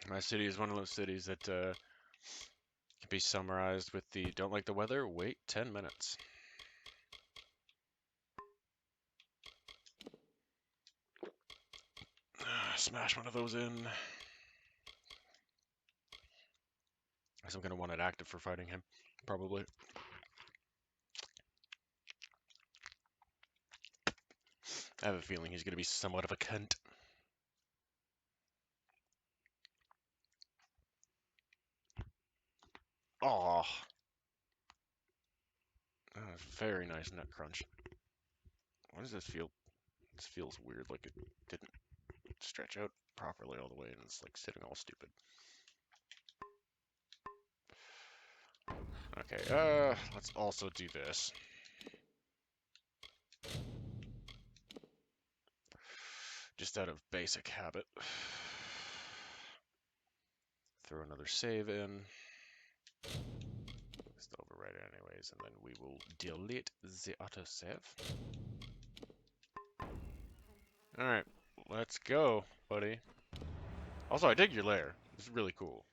Speaker 1: My city is one of those cities that can be summarized with the don't like the weather, wait 10 minutes. Smash one of those in. Guess I'm going to want it active for fighting him, probably. I have a feeling he's going to be somewhat of a cunt. Aw. Very nice nut crunch. Why does this feel? This feels weird, like it didn't stretch out properly all the way, and it's like sitting all stupid. Okay, let's also do this. Just out of basic habit. Throw another save in. Just overwrite it anyways, and then we will delete the autosave. Alright, let's go, buddy. Also, I dig your lair. It's really cool.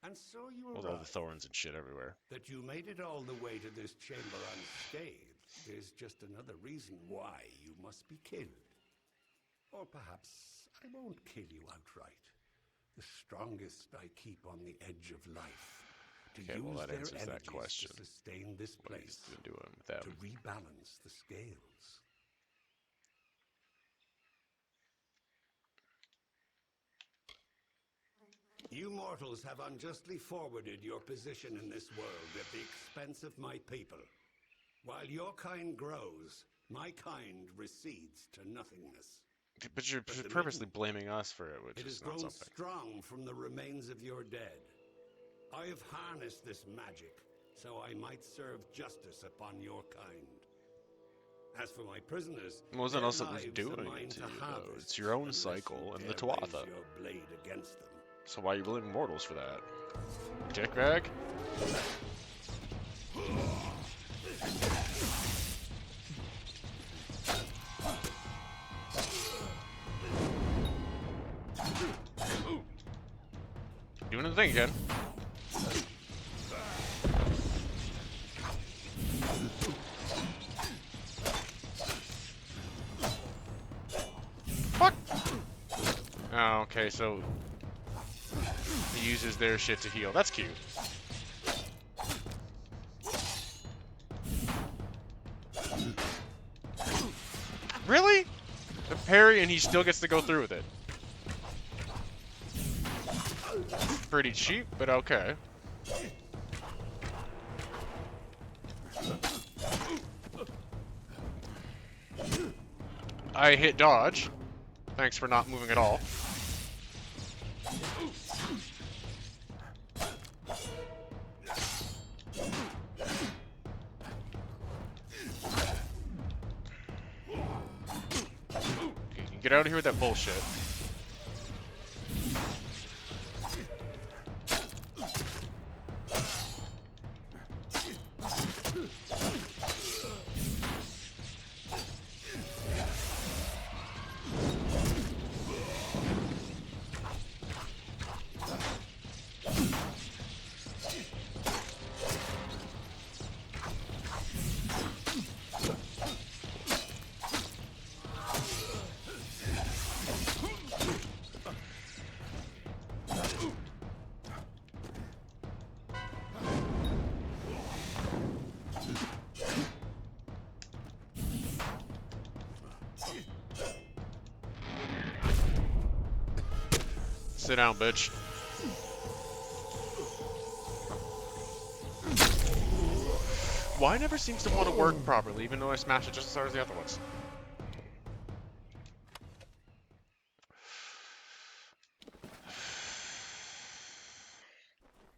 Speaker 2: And so you
Speaker 1: With all the thorns and shit everywhere.
Speaker 2: That you made it all the way to this chamber unscathed is just another reason why you must be killed. Or perhaps I won't kill you outright. The strongest I keep on the edge of life. To
Speaker 1: Okay,
Speaker 2: use
Speaker 1: well that
Speaker 2: their
Speaker 1: answers that
Speaker 2: energies
Speaker 1: question.
Speaker 2: to sustain this
Speaker 1: What
Speaker 2: place.
Speaker 1: he's been doing with them.
Speaker 2: To rebalance the scales. You mortals have unjustly forwarded your position in this world at the expense of my people. While your kind grows, my kind recedes to nothingness.
Speaker 1: But you're purposely blaming us for it, which
Speaker 2: It has
Speaker 1: is not
Speaker 2: grown
Speaker 1: something.
Speaker 2: strong from the remains of your dead. I have harnessed this magic, so I might serve justice upon your kind. As for my prisoners,
Speaker 1: It wasn't
Speaker 2: their
Speaker 1: us that was
Speaker 2: lives
Speaker 1: doing
Speaker 2: are
Speaker 1: it
Speaker 2: mine
Speaker 1: to
Speaker 2: to
Speaker 1: you, though.
Speaker 2: harvest
Speaker 1: It's your own
Speaker 2: unless
Speaker 1: cycle
Speaker 2: you
Speaker 1: and the
Speaker 2: dare raise
Speaker 1: Tuatha.
Speaker 2: your blade against them.
Speaker 1: So why are you blaming mortals for that? Dickbag? Doing the thing again. Fuck! Oh, okay, so he uses their shit to heal. That's cute. Really? A parry and he still gets to go through with it. Pretty cheap, but okay. I hit dodge. Thanks for not moving at all. Okay, you can get out of here with that bullshit. Sit down, bitch. Why never seems to want to work properly, even though I smashed it just as hard as the other ones?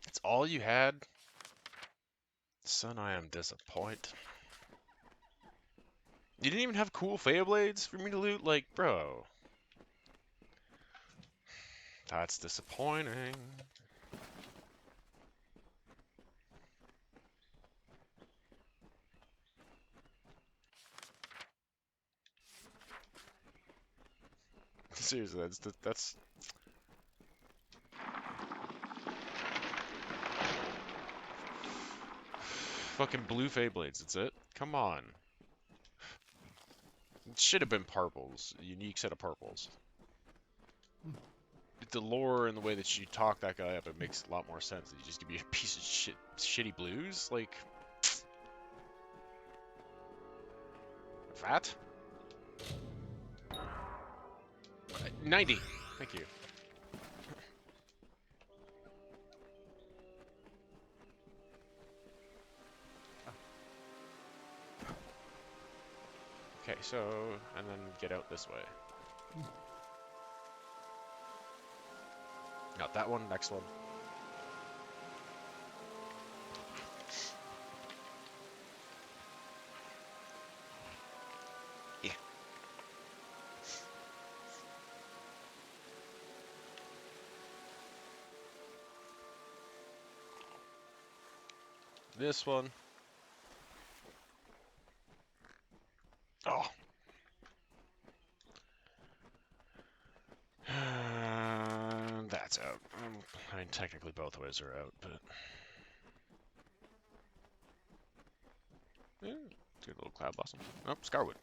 Speaker 1: It's all you had? Son, I am disappointed. You didn't even have cool Fey blades for me to loot? Like, bro. That's disappointing. Seriously, that's fucking blue Fey blades, that's it? Come on. It should have been purples. A unique set of purples. The lore and the way that you talk that guy up, it makes a lot more sense. You just give me a piece of shit, shitty blues? Like... That? 90. Thank you. Okay, so, and then get out this way. Not that one, next one. Yeah. This one. Oh. That's out. I mean, technically both ways are out, but... Yeah, good little cloud blossom. Oh, Scarwood.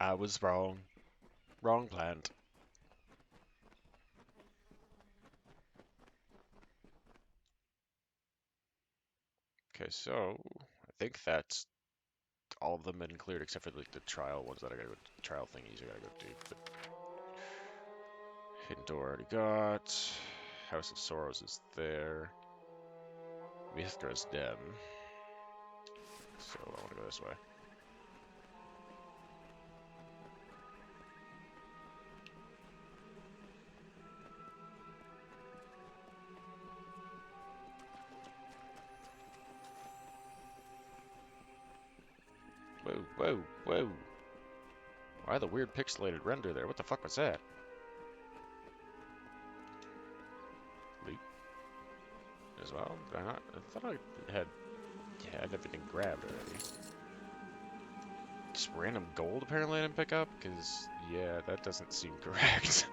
Speaker 1: I was wrong. Wrong plant. Okay, so... I think that's all of them been cleared except for like the trial ones that I gotta go... Trial thingies I gotta go do, but... Hidden Door already got. House of Sorrows is there. Mithra's Den. So I want to go this way. Whoa, whoa, whoa. Why the weird pixelated render there? What the fuck was that? Loot. As well? Did I not? I thought I had everything grabbed already. Just random gold apparently I didn't pick up? Because, yeah, that doesn't seem correct.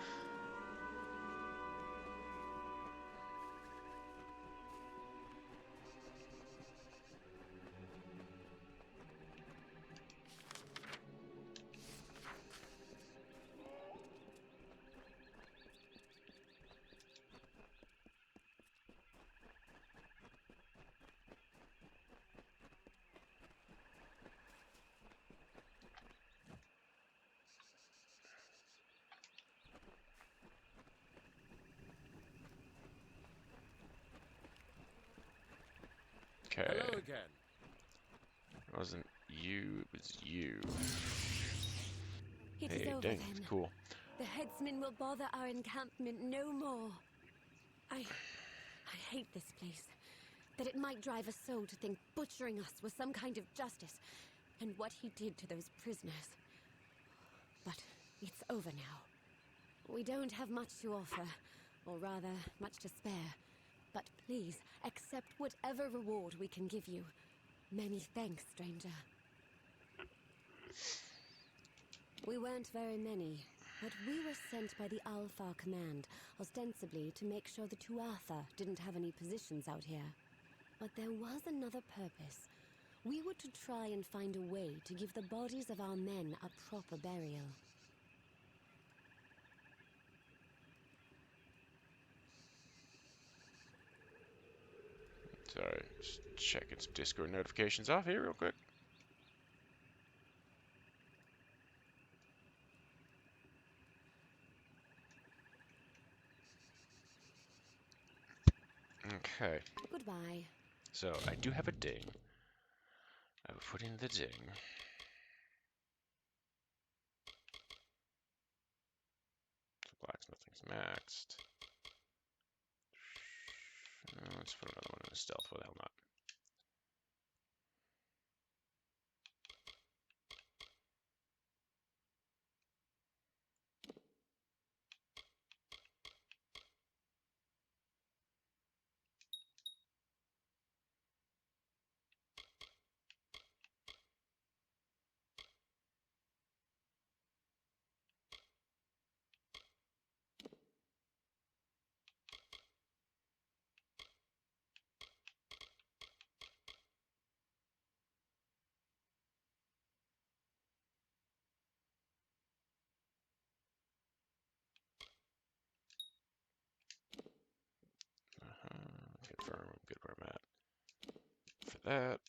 Speaker 1: Okay.
Speaker 3: Hello again.
Speaker 1: It wasn't you, it was you.
Speaker 4: It
Speaker 1: Hey,
Speaker 4: is over
Speaker 1: dang,
Speaker 4: then.
Speaker 1: cool.
Speaker 4: The headsman will bother our encampment no more. I hate this place. That it might drive a soul to think butchering us was some kind of justice, and what he did to those prisoners. But it's over now. We don't have much to offer, or rather, much to spare. But please, accept whatever reward we can give you. Many thanks, stranger. We weren't very many, but we were sent by the Alfar Command, ostensibly to make sure the Tuatha didn't have any positions out here. But there was another purpose. We were to try and find a way to give the bodies of our men a proper burial.
Speaker 1: Sorry, just checking some Discord notifications off here real quick. Okay.
Speaker 4: Goodbye.
Speaker 1: So, I do have a ding. I will put in the ding. So blacksmithing's maxed. Let's put another one in stealth. Why the hell not? Confirm I'm good where I'm at. For that.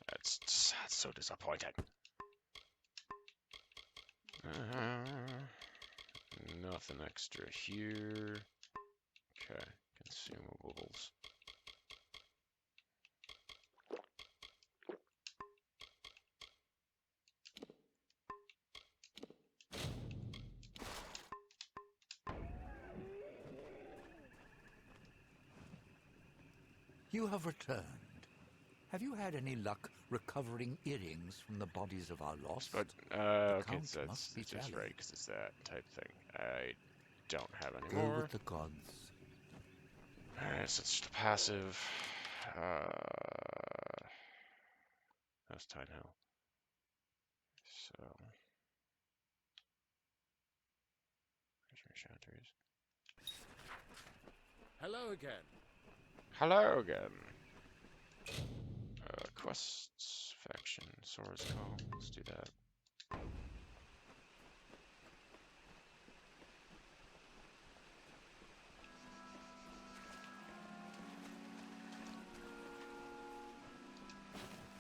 Speaker 1: That's so disappointing. Nothing extra here. Okay, consumables.
Speaker 3: You have returned. Have you had any luck recovering earrings from the bodies of our lost?
Speaker 1: But, okay,
Speaker 3: Count
Speaker 1: so
Speaker 3: must be
Speaker 1: it's just
Speaker 3: jolly.
Speaker 1: right, because it's that type thing. I don't have any
Speaker 3: Go
Speaker 1: more.
Speaker 3: with the gods.
Speaker 1: Alright, so it's just a passive. That's Tide Hill. So. Where's my shelters?
Speaker 5: Hello again.
Speaker 1: Hello again. Quests, faction, Sora's Call. Let's do that.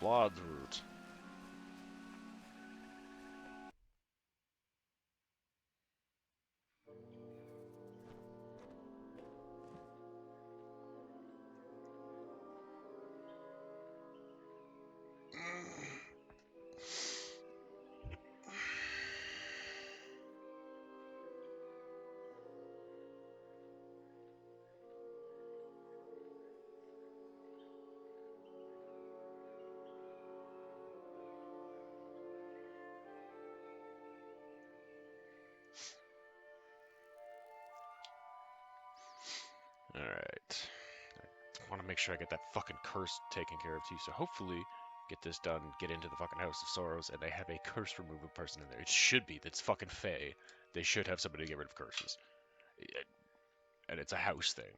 Speaker 1: Bloodroot. Alright. I want to make sure I get that fucking curse taken care of too, so hopefully get this done, get into the fucking House of Sorrows, and they have a curse removal person in there. It should be. That's fucking Fey. They should have somebody to get rid of curses. And it's a house thing.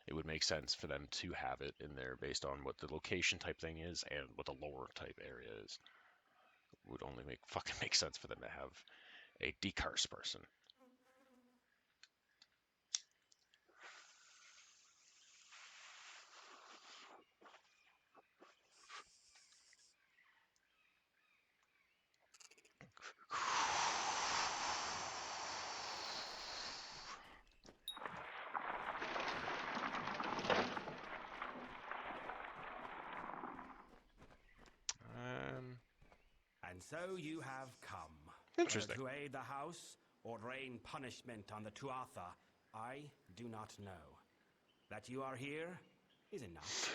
Speaker 1: It would make sense for them to have it in there based on what the location type thing is and what the lore type area is. It would only fucking make sense for them to have a decurse person.
Speaker 2: And so you have come.
Speaker 1: Interesting.
Speaker 2: Whether to aid the house or rain punishment on the Tuatha, I do not know. That you are here is enough.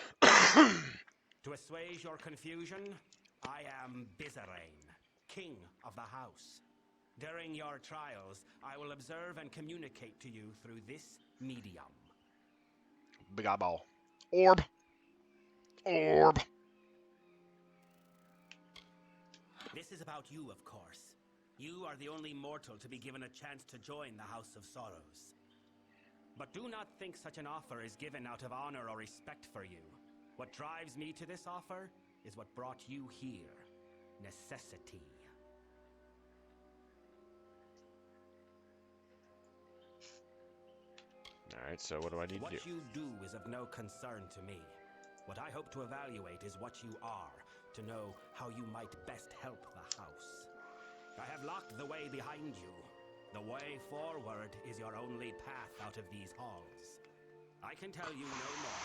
Speaker 2: To assuage your confusion, I am Bizarane, king of the house. During your trials, I will observe and communicate to you through this medium.
Speaker 1: Big eyeball. Orb. Orb.
Speaker 2: This is about you, of course. You are the only mortal to be given a chance to join the House of Sorrows. But do not think such an offer is given out of honor or respect for you. What drives me to this offer is what brought you here. Necessity.
Speaker 1: Alright, so what do I need to do?
Speaker 2: What you do is of no concern to me. What I hope to evaluate is what you are, to know how you might best help the house. I have locked the way behind you.
Speaker 5: The way forward is your only path out of these halls. I can tell you no more,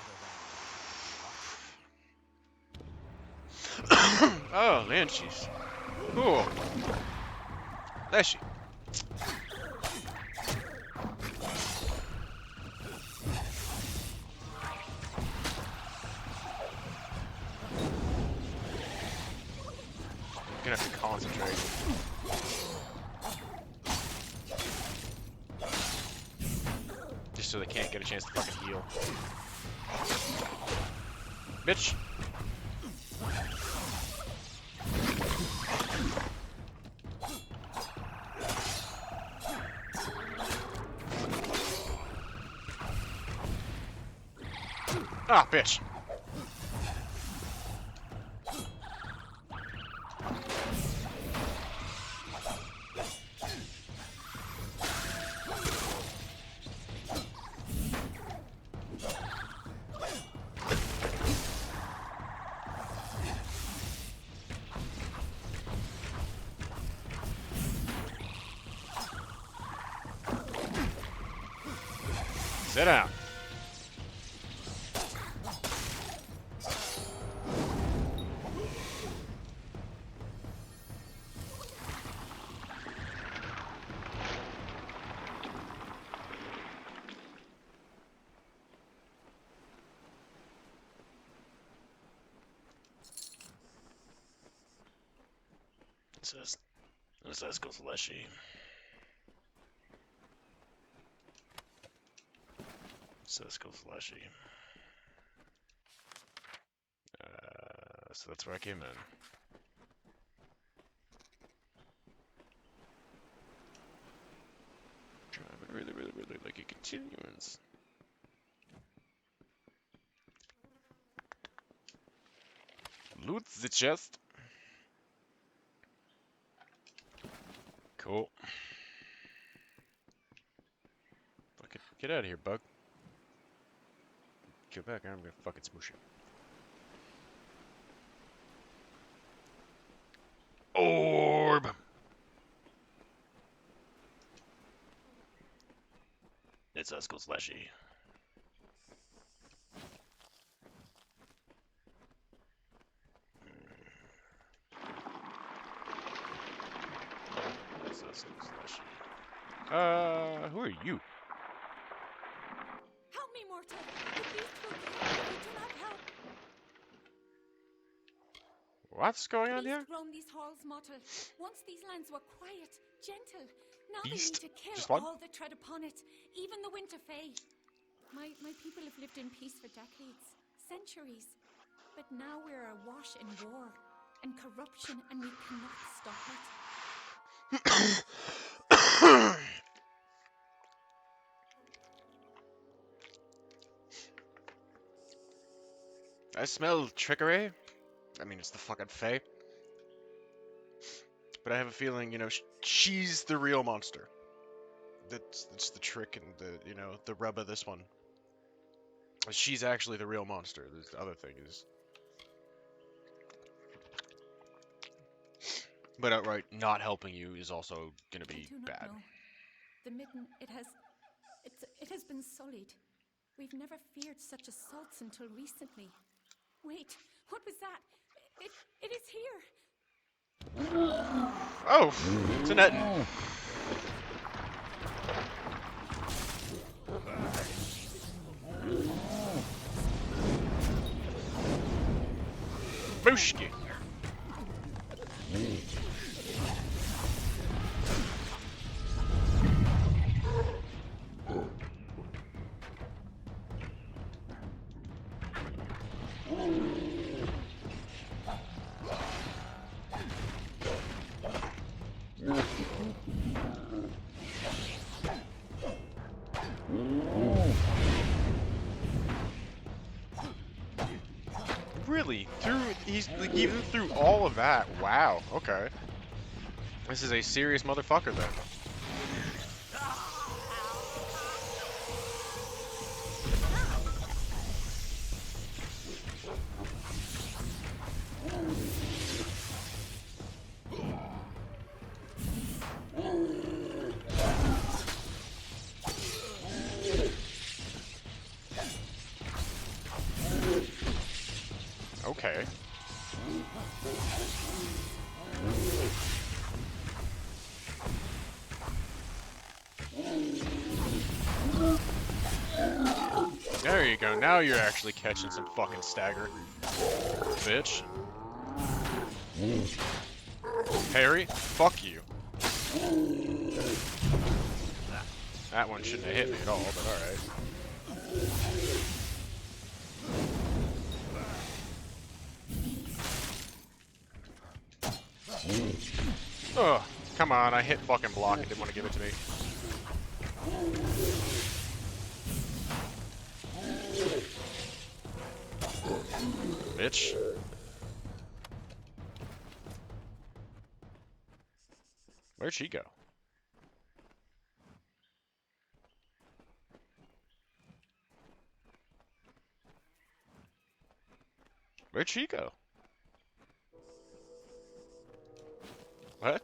Speaker 5: other than
Speaker 1: Oh, man, she's cool. There she. I'm gonna have to concentrate. Just so they can't get a chance to fucking heal. Bitch! Ah, bitch! Sit down. This goes leshy. So this goes leshy. So that's where I came in. I would really, really, really like a continuance. Loot the chest. Cool. Fucking get out of here, bug. Get back, I'm gonna fucking smoosh you. Orb! It's us, goes Leshy. It's us, goes Leshy. Who are you?
Speaker 4: Help me, mortal! The beast will kill if we do not help!
Speaker 1: What's going on here?
Speaker 4: Beast roam these halls, mortal. Once these lands were quiet, gentle. Now
Speaker 1: Beast?
Speaker 4: they need to kill
Speaker 1: Just one?
Speaker 4: all that tread upon it, even the Winter Fey. My people have lived in peace for decades, centuries. But now we're awash in war and corruption, and we cannot stop it.
Speaker 1: I smell trickery. I mean, it's the fucking Fae. But I have a feeling, you know, she's the real monster. That's the trick and the, you know, the rub of this one. She's actually the real monster. The other thing is... But outright not helping you is also gonna be
Speaker 4: I do not
Speaker 1: bad.
Speaker 4: know. The midden, it has been sullied. We've never feared such assaults until recently. Wait, what was that? It is here.
Speaker 1: Oh, it's an Etten. Booshki. Really? He's like, even through all of that. Wow. Okay. This is a serious motherfucker then. There you go. Now you're actually catching some fucking stagger, bitch. Harry, fuck you. That one shouldn't have hit me at all, but alright. Oh, come on, I hit fucking block and didn't want to give it to me. Bitch. Where'd she go? Where'd she go? What?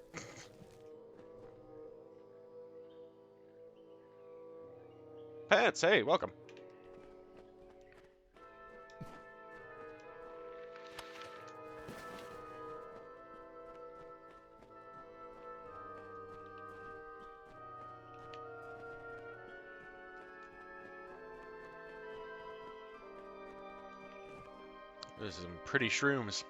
Speaker 1: Pants, hey, welcome. This is some pretty shrooms.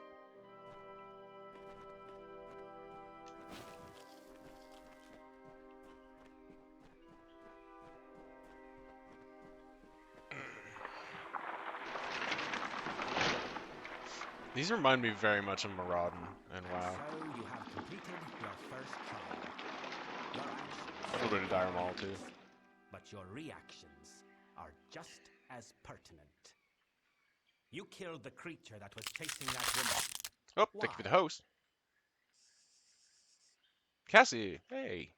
Speaker 1: These remind me very much of Maraudin and WoW.
Speaker 5: So you have completed your first trial. Your actions
Speaker 1: A little bit of Dire Maul too.
Speaker 5: but your reactions are just as pertinent. You killed the creature that was chasing that woman.
Speaker 1: Oh, thank you for the host. Cassie, hey.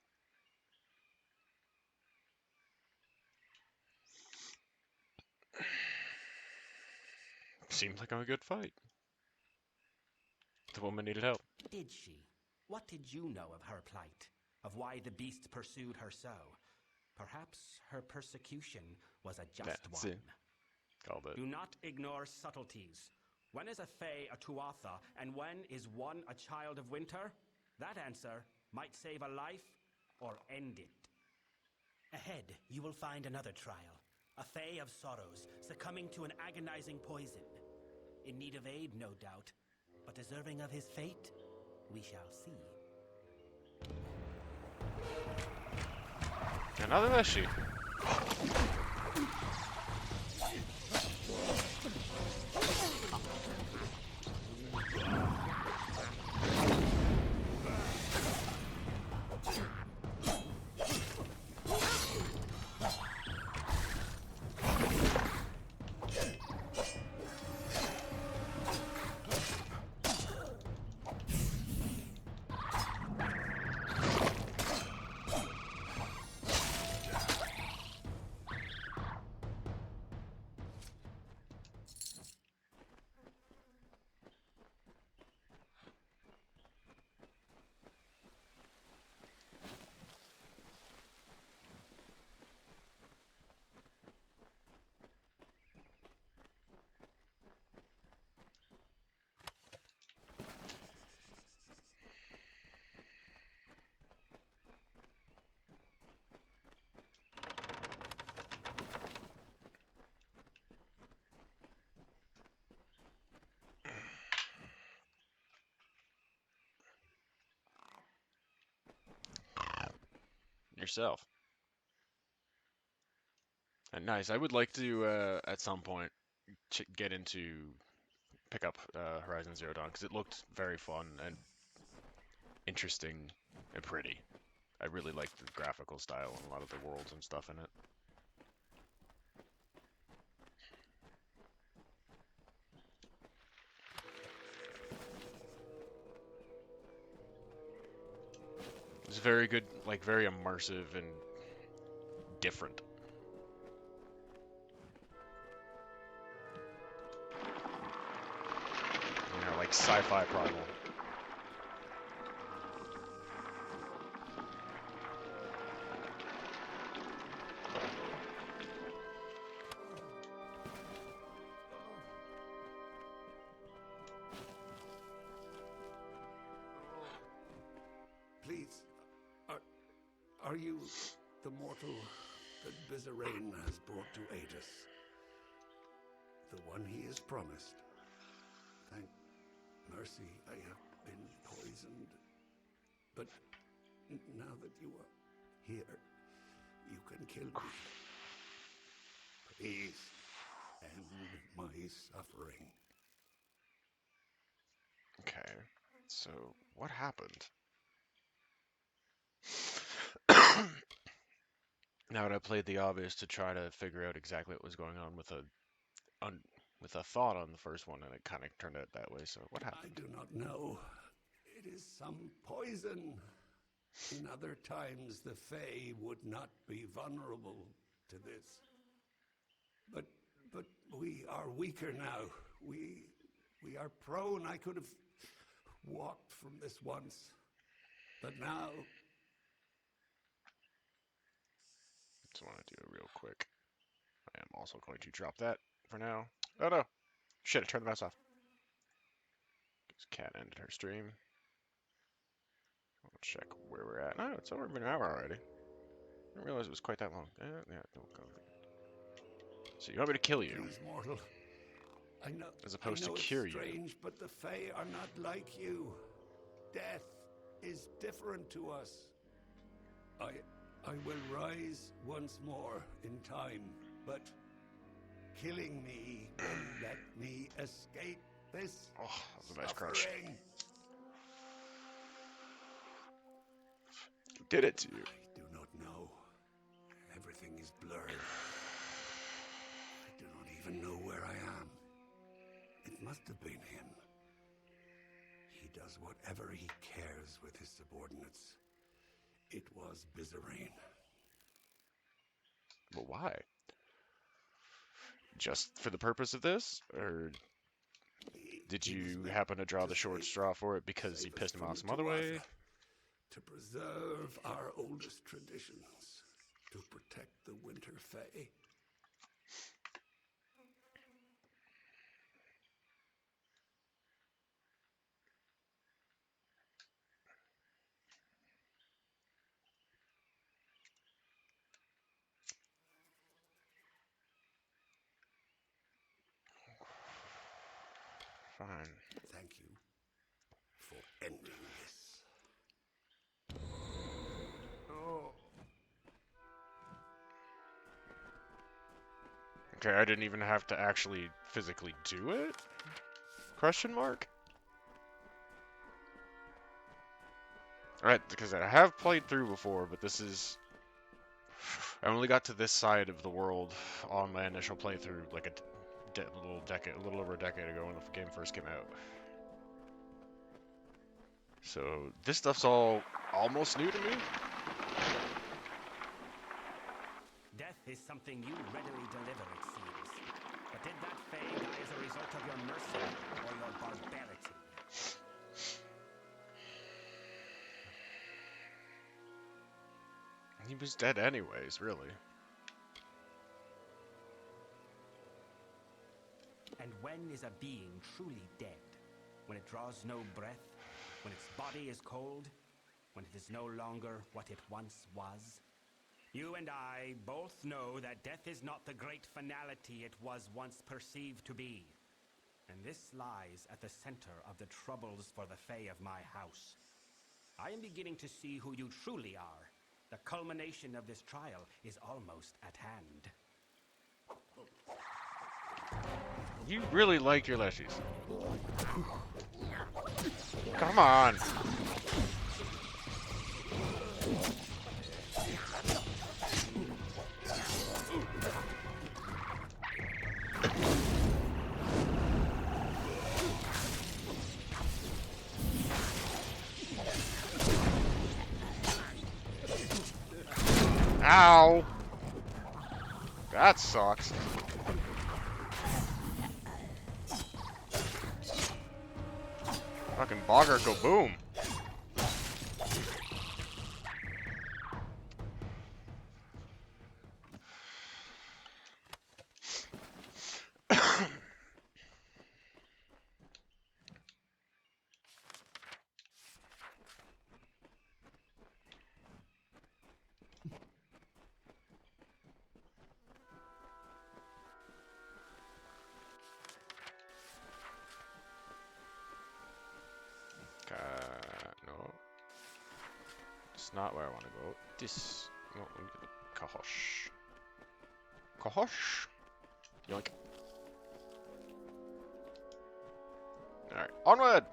Speaker 1: Seemed like a good fight. The woman needed help.
Speaker 5: Did she? What did you know of her plight? Of why the beasts pursued her so? Perhaps her persecution was a just
Speaker 1: That's
Speaker 5: one.
Speaker 1: it. Called it.
Speaker 5: Do not ignore subtleties. When is a Fey a Tuatha, and when is one a child of winter? That answer might save a life or end it. Ahead, you will find another trial. A Fey of sorrows, succumbing to an agonizing poison. In need of aid, no doubt, but deserving of his fate, we shall see.
Speaker 1: Another Leshy. Yourself. Nice. I would like to, at some point, pick up Horizon Zero Dawn because it looked very fun and interesting and pretty. I really liked the graphical style and a lot of the worlds and stuff in it. It's very good, like very immersive and different. You know, like sci-fi primal.
Speaker 2: are you the mortal that Bizarrain has brought to aid us? The one he is promised? Thank mercy, I have been poisoned. But now that you are here, you can kill me. Please, end my suffering.
Speaker 1: Okay, so what happened? Now that I played the obvious to try to figure out exactly what was going on with a thought on the first one, and it kind of turned out that way. So what
Speaker 2: I
Speaker 1: happened?
Speaker 2: do not know. It is some poison. In other times, the Fey would not be vulnerable to this. But we are weaker now. We are prone. I could have walked from this once. But now...
Speaker 1: Just want to do it real quick. I am also going to drop that for now. Oh no! Shit, I turned the mouse off. This cat ended her stream. I'll check where we're at. No, it's over an hour already. I didn't realize it was quite that long. Yeah, don't go. So you want me to kill you?
Speaker 2: Please, mortal. I know,
Speaker 1: As opposed to
Speaker 2: it's
Speaker 1: cure you.
Speaker 2: strange, but the Fae are not like you. Death is different to us. I will rise once more in time, but killing me will let me escape this
Speaker 1: Oh, that was a nice crunch.
Speaker 2: suffering.
Speaker 1: He did it to you.
Speaker 2: I do not know. Everything is blurred. I do not even know where I am. It must have been him. He does whatever he cares with his subordinates. It was Bizarrain.
Speaker 1: But why? Just for the purpose of this? Or did you happen to draw the short straw for it because you pissed him off some other way?
Speaker 2: To preserve our oldest traditions. To protect the Winter Fey.
Speaker 1: Fine.
Speaker 2: Thank you for ending this.
Speaker 1: Okay, I didn't even have to actually physically do it? Question mark? Alright, because I have played through before, but this is... I only got to this side of the world on my initial playthrough like a little over a decade ago when the game first came out. So this stuff's all almost new to me.
Speaker 5: Death is something you readily deliver, it seems. But did that Fey die as a result of your mercy or your barbarity?
Speaker 1: He was dead anyways, really.
Speaker 5: And when is a being truly dead? When it draws no breath? When its body is cold? When it is no longer what it once was? You and I both know that death is not the great finality it was once perceived to be. And this lies at the center of the troubles for the Fae of my house. I am beginning to see who you truly are. The culmination of this trial is almost at hand.
Speaker 1: You really like your leshies. Come on. Ow! That sucks. Fucking bogger go boom. That's not where I want to go. This... Oh, let me get the Kahosh. Kahosh! Yoink. Alright, onward!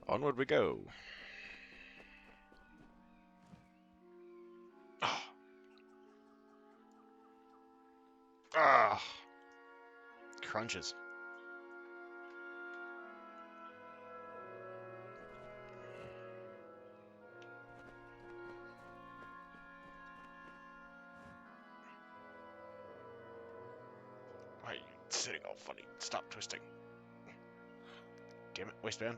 Speaker 1: Onward we go. Ah. Ah. Crunches. Why are you sitting all funny? Stop twisting. Damn it, waistband.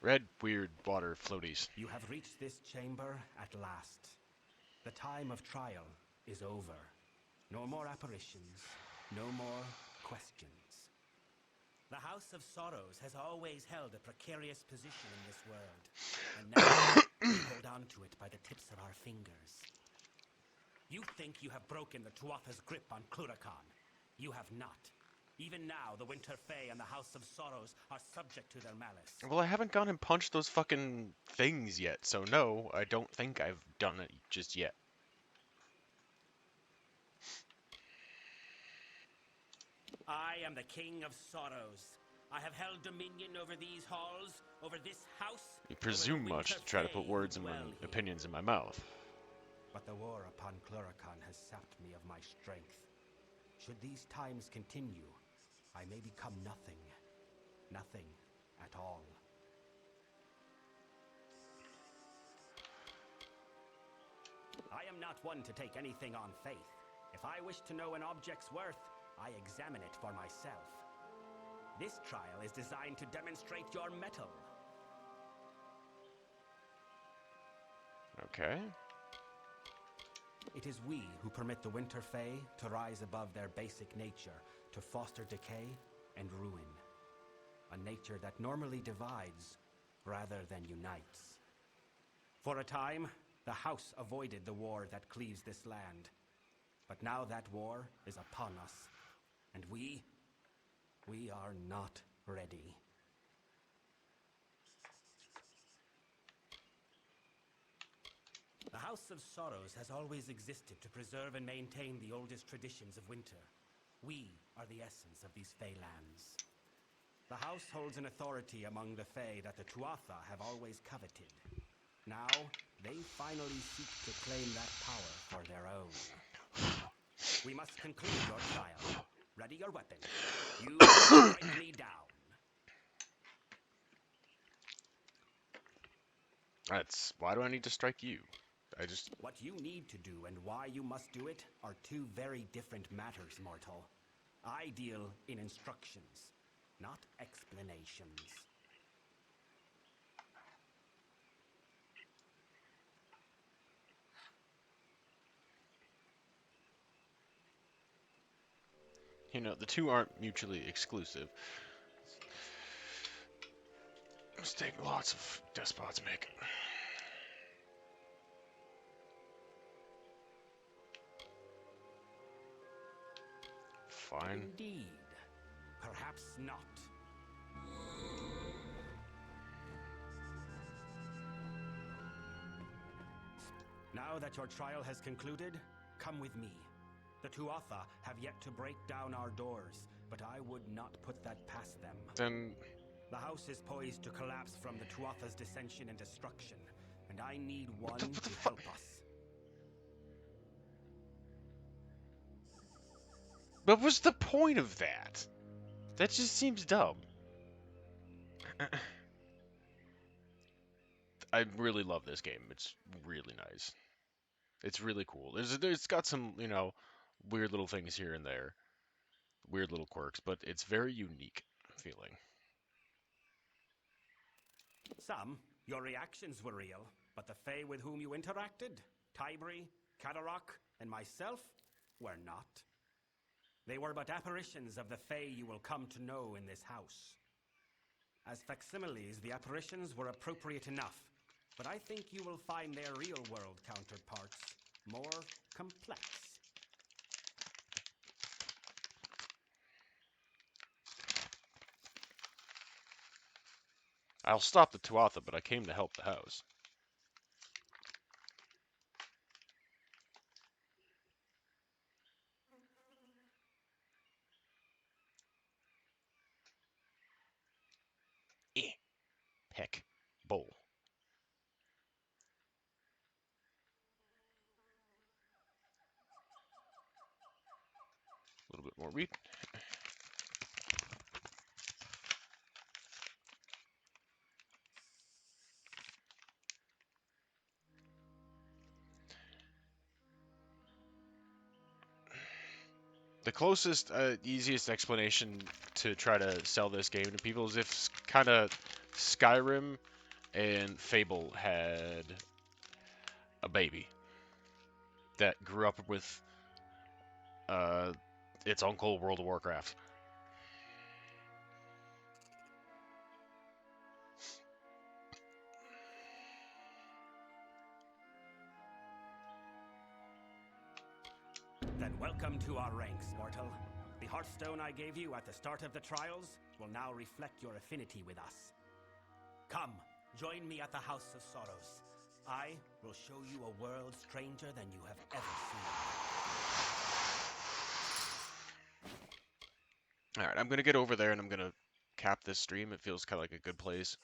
Speaker 1: Red, weird water floaties.
Speaker 5: You have reached this chamber at last. The time of trial is over. No more apparitions, no more questions. The House of Sorrows has always held a precarious position in this world, and now we hold on to it by the tips of our fingers. You think you have broken the Tuatha's grip on Cluracan. You have not. Even now, the Winter Fey and the House of Sorrows are subject to their malice.
Speaker 1: Well, I haven't gone and punched those fucking things yet, so no, I don't think I've done it just yet.
Speaker 5: I am the King of Sorrows. I have held dominion over these halls, over this house.
Speaker 1: You presume much to try to put words and opinions in my mouth.
Speaker 5: But the war upon Cluracan has sapped me of my strength. Should these times continue, I may become nothing. Nothing at all. I am not one to take anything on faith. If I wish to know an object's worth, I examine it for myself. This trial is designed to demonstrate your mettle.
Speaker 1: Okay.
Speaker 5: It is we who permit the Winter Fey to rise above their basic nature, to foster decay and ruin. A nature that normally divides rather than unites. For a time, the House avoided the war that cleaves this land. But now that war is upon us, and we are not ready. The House of Sorrows has always existed to preserve and maintain the oldest traditions of winter. We are the essence of these Fey lands. The House holds an authority among the Fey that the Tuatha have always coveted. Now, they finally seek to claim that power for their own. We must conclude your trial. Ready your weapon. You strike me down.
Speaker 1: That's... Why do I need to strike you?
Speaker 5: What you need to do and why you must do it are two very different matters, mortal. I deal in instructions, not explanations.
Speaker 1: You know, the two aren't mutually exclusive. Mistake lots of despots make. Fine.
Speaker 5: Indeed. Perhaps not. Now that your trial has concluded, come with me. The Tuatha have yet to break down our doors, but I would not put that past them.
Speaker 1: Then...
Speaker 5: The house is poised to collapse from the Tuatha's dissension and destruction, and I need one to help us.
Speaker 1: What was the point of that? That just seems dumb. I really love this game. It's really nice. It's really cool. It's got some, you know, weird little things here and there. Weird little quirks, but it's very unique feeling.
Speaker 5: Some, your reactions were real, but the Fae with whom you interacted, Tybri, Kadarok, and myself, were not. They were but apparitions of the Fey you will come to know in this house. As facsimiles, the apparitions were appropriate enough, but I think you will find their real-world counterparts more complex.
Speaker 1: I'll stop the Tuatha, but I came to help the house. Heck. Bowl. A little bit more wheat. The closest, easiest explanation to try to sell this game to people is if kind of Skyrim and Fable had a baby that grew up with its uncle World of Warcraft.
Speaker 5: Then welcome to our ranks, mortal. The Hearthstone I gave you at the start of the trials will now reflect your affinity with us. Come, join me at the House of Sorrows. I will show you a world stranger than you have ever seen.
Speaker 1: Alright, I'm going to get over there and I'm going to cap this stream. It feels kind of like a good place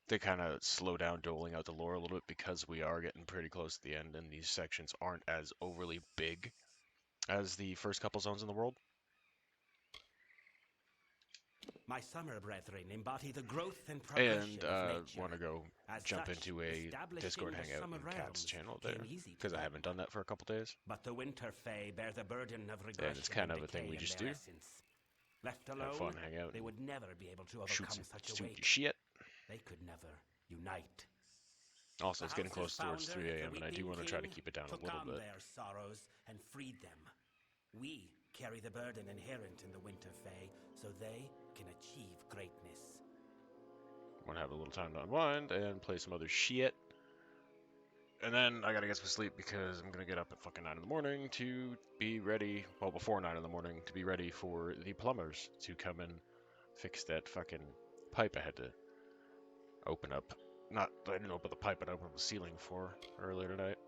Speaker 1: to kind of slow down doling out the lore a little bit because we are getting pretty close to the end and these sections aren't as overly big as the first couple zones in the world.
Speaker 5: My summer brethren embody the growth and progression
Speaker 1: And
Speaker 5: of nature.
Speaker 1: want to go
Speaker 5: As
Speaker 1: jump
Speaker 5: such,
Speaker 1: into a
Speaker 5: establishing
Speaker 1: Discord
Speaker 5: the
Speaker 1: hangout
Speaker 5: summer
Speaker 1: in Cat's
Speaker 5: realms
Speaker 1: channel there
Speaker 5: came easy to
Speaker 1: because I
Speaker 5: them.
Speaker 1: haven't done that for a couple days.
Speaker 5: But the Winter Fey bear the burden of regression
Speaker 1: it's kind
Speaker 5: and
Speaker 1: of a thing we
Speaker 5: decay in
Speaker 1: just
Speaker 5: their
Speaker 1: do.
Speaker 5: essence. Left
Speaker 1: Have
Speaker 5: alone,
Speaker 1: fun, hang out,
Speaker 5: they would never be able to
Speaker 1: shoot
Speaker 5: overcome
Speaker 1: some
Speaker 5: such a
Speaker 1: stupid
Speaker 5: weight.
Speaker 1: shit.
Speaker 5: They could never unite.
Speaker 1: Also,
Speaker 5: The
Speaker 1: it's getting
Speaker 5: house's
Speaker 1: close towards
Speaker 5: founder,
Speaker 1: 3
Speaker 5: the
Speaker 1: a.m. and I do
Speaker 5: Weeping
Speaker 1: want to try to
Speaker 5: King,
Speaker 1: keep it down a
Speaker 5: took
Speaker 1: little
Speaker 5: on
Speaker 1: bit.
Speaker 5: their sorrows and freed them. We carry the burden inherent in the Winter Fey, so they can achieve greatness.
Speaker 1: Want to have a little time to unwind and play some other shit. And then I gotta get some sleep because I'm gonna get up at fucking 9 in the morning to be ready, well, before 9 in the morning, to be ready for the plumbers to come and fix that fucking pipe I had to open up. I didn't open the pipe, but I opened the ceiling for earlier tonight.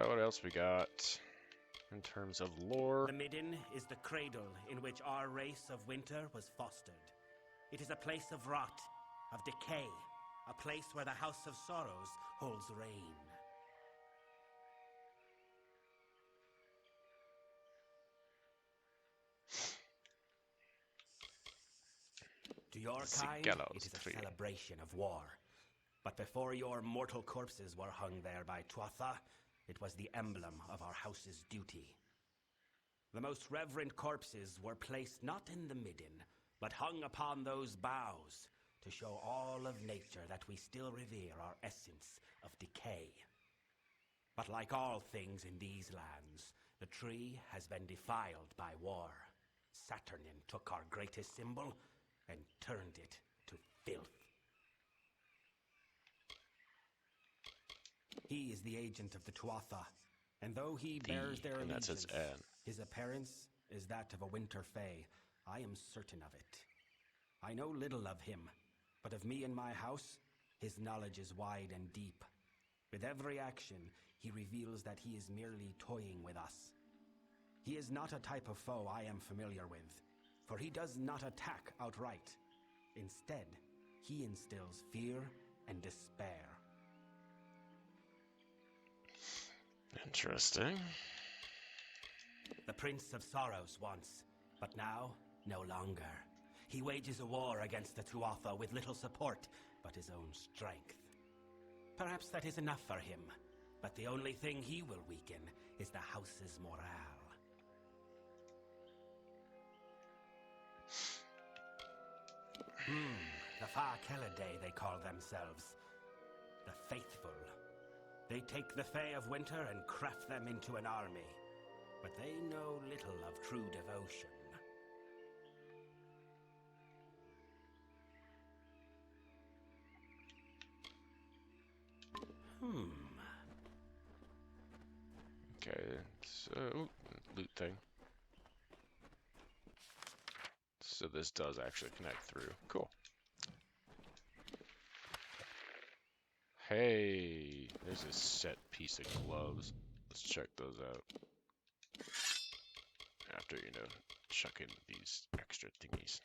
Speaker 1: What else we got in terms of lore?
Speaker 5: The Midden is the cradle in which our race of winter was fostered. It is a place of rot, of decay, a place where the House of Sorrows holds reign. To your kind,
Speaker 1: gallows
Speaker 5: it is a
Speaker 1: tree.
Speaker 5: celebration of war. But before your mortal corpses were hung there by Tuatha, it was the emblem of our house's duty. The most reverent corpses were placed not in the Midden, but hung upon those boughs to show all of nature that we still revere our essence of decay. But like all things in these lands, the tree has been defiled by war. Saturnin took our greatest symbol and turned it to filth. He is the agent of the Tuatha, and though he bears their
Speaker 1: and that says
Speaker 5: allegiance,
Speaker 1: Anne.
Speaker 5: his appearance is that of a Winter Fey. I am certain of it. I know little of him, but of me and my house, his knowledge is wide and deep. With every action, he reveals that he is merely toying with us. He is not a type of foe I am familiar with, for he does not attack outright. Instead, he instills fear and despair.
Speaker 1: Interesting.
Speaker 5: The Prince of Sorrows once, but now, no longer. He wages a war against the Tuatha with little support but his own strength. Perhaps that is enough for him, but the only thing he will weaken is the house's morale. The Far Kelidae, they call themselves. The Faithful. They take the Fae of Winter and craft them into an army. But They know little of true devotion.
Speaker 1: Okay, so loot thing. So this does actually connect through. Cool. Hey, there's a set piece of gloves. Let's check those out. After, you know, chuck in these extra thingies.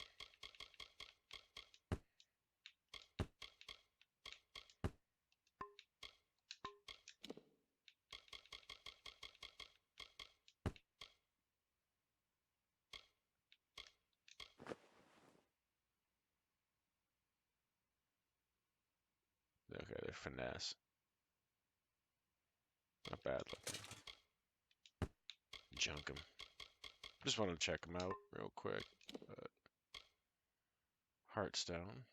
Speaker 1: Okay, they're finesse. Not bad looking. Junk them. Just want to check them out real quick. Heartstone.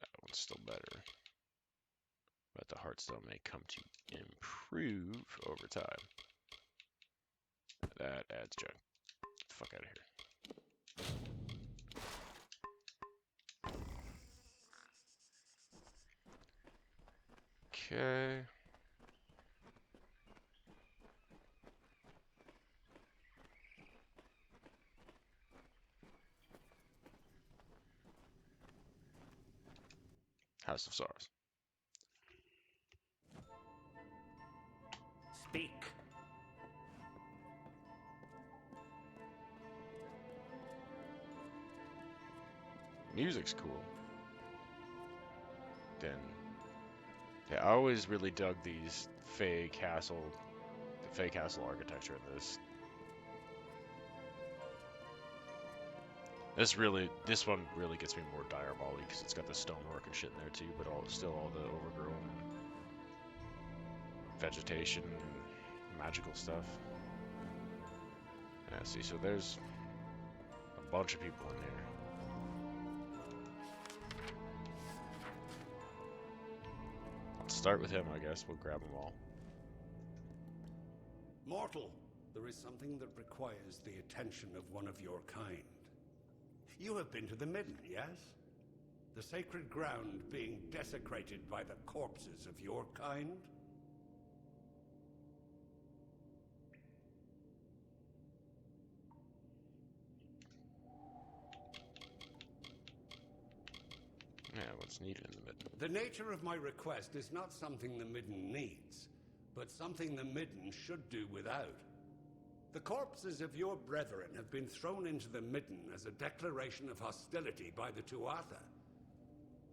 Speaker 1: That one's still better. But the Heartstone may come to improve over time. That adds junk. Get the fuck out of here. Okay. House of Sorrows.
Speaker 5: Speak.
Speaker 1: Music's cool. Then, yeah, I always really dug these the Fey Castle architecture in this. This one really gets me more diabolic because it's got the stonework and shit in there too, but still all the overgrown vegetation and magical stuff. Yeah, see, so there's a bunch of people in here. Let's start with him, I guess. We'll grab them all.
Speaker 2: Mortal, there is something that requires the attention of one of your kind. You have been to the Midden, yes? The sacred ground being desecrated by the corpses of your kind?
Speaker 1: Yeah, what's needed in the Midden?
Speaker 2: The nature of my request is not something the Midden needs, but something the Midden should do without. The corpses of your brethren have been thrown into the Midden as a declaration of hostility by the Tuatha.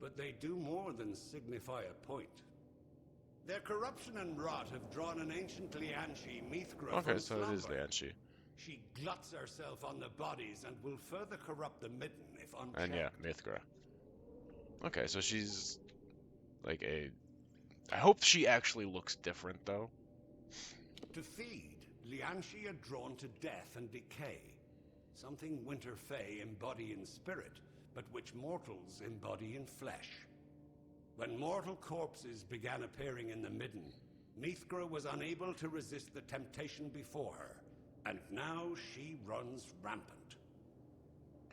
Speaker 2: But they do more than signify a point. Their corruption and rot have drawn an ancient Lianshi, Mithgra,
Speaker 1: Okay,
Speaker 2: from
Speaker 1: so it is
Speaker 2: slumber.
Speaker 1: Lianshi.
Speaker 2: She gluts herself on the bodies and will further corrupt the Midden if unchecked.
Speaker 1: And yeah, Mithgra. Okay, so she's like I hope she actually looks different though.
Speaker 2: To feed, Lianshi are drawn to death and decay. Something Winter Fey embody in spirit, but which mortals embody in flesh. When mortal corpses began appearing in the Midden, Mithgra was unable to resist the temptation before her, and now she runs rampant.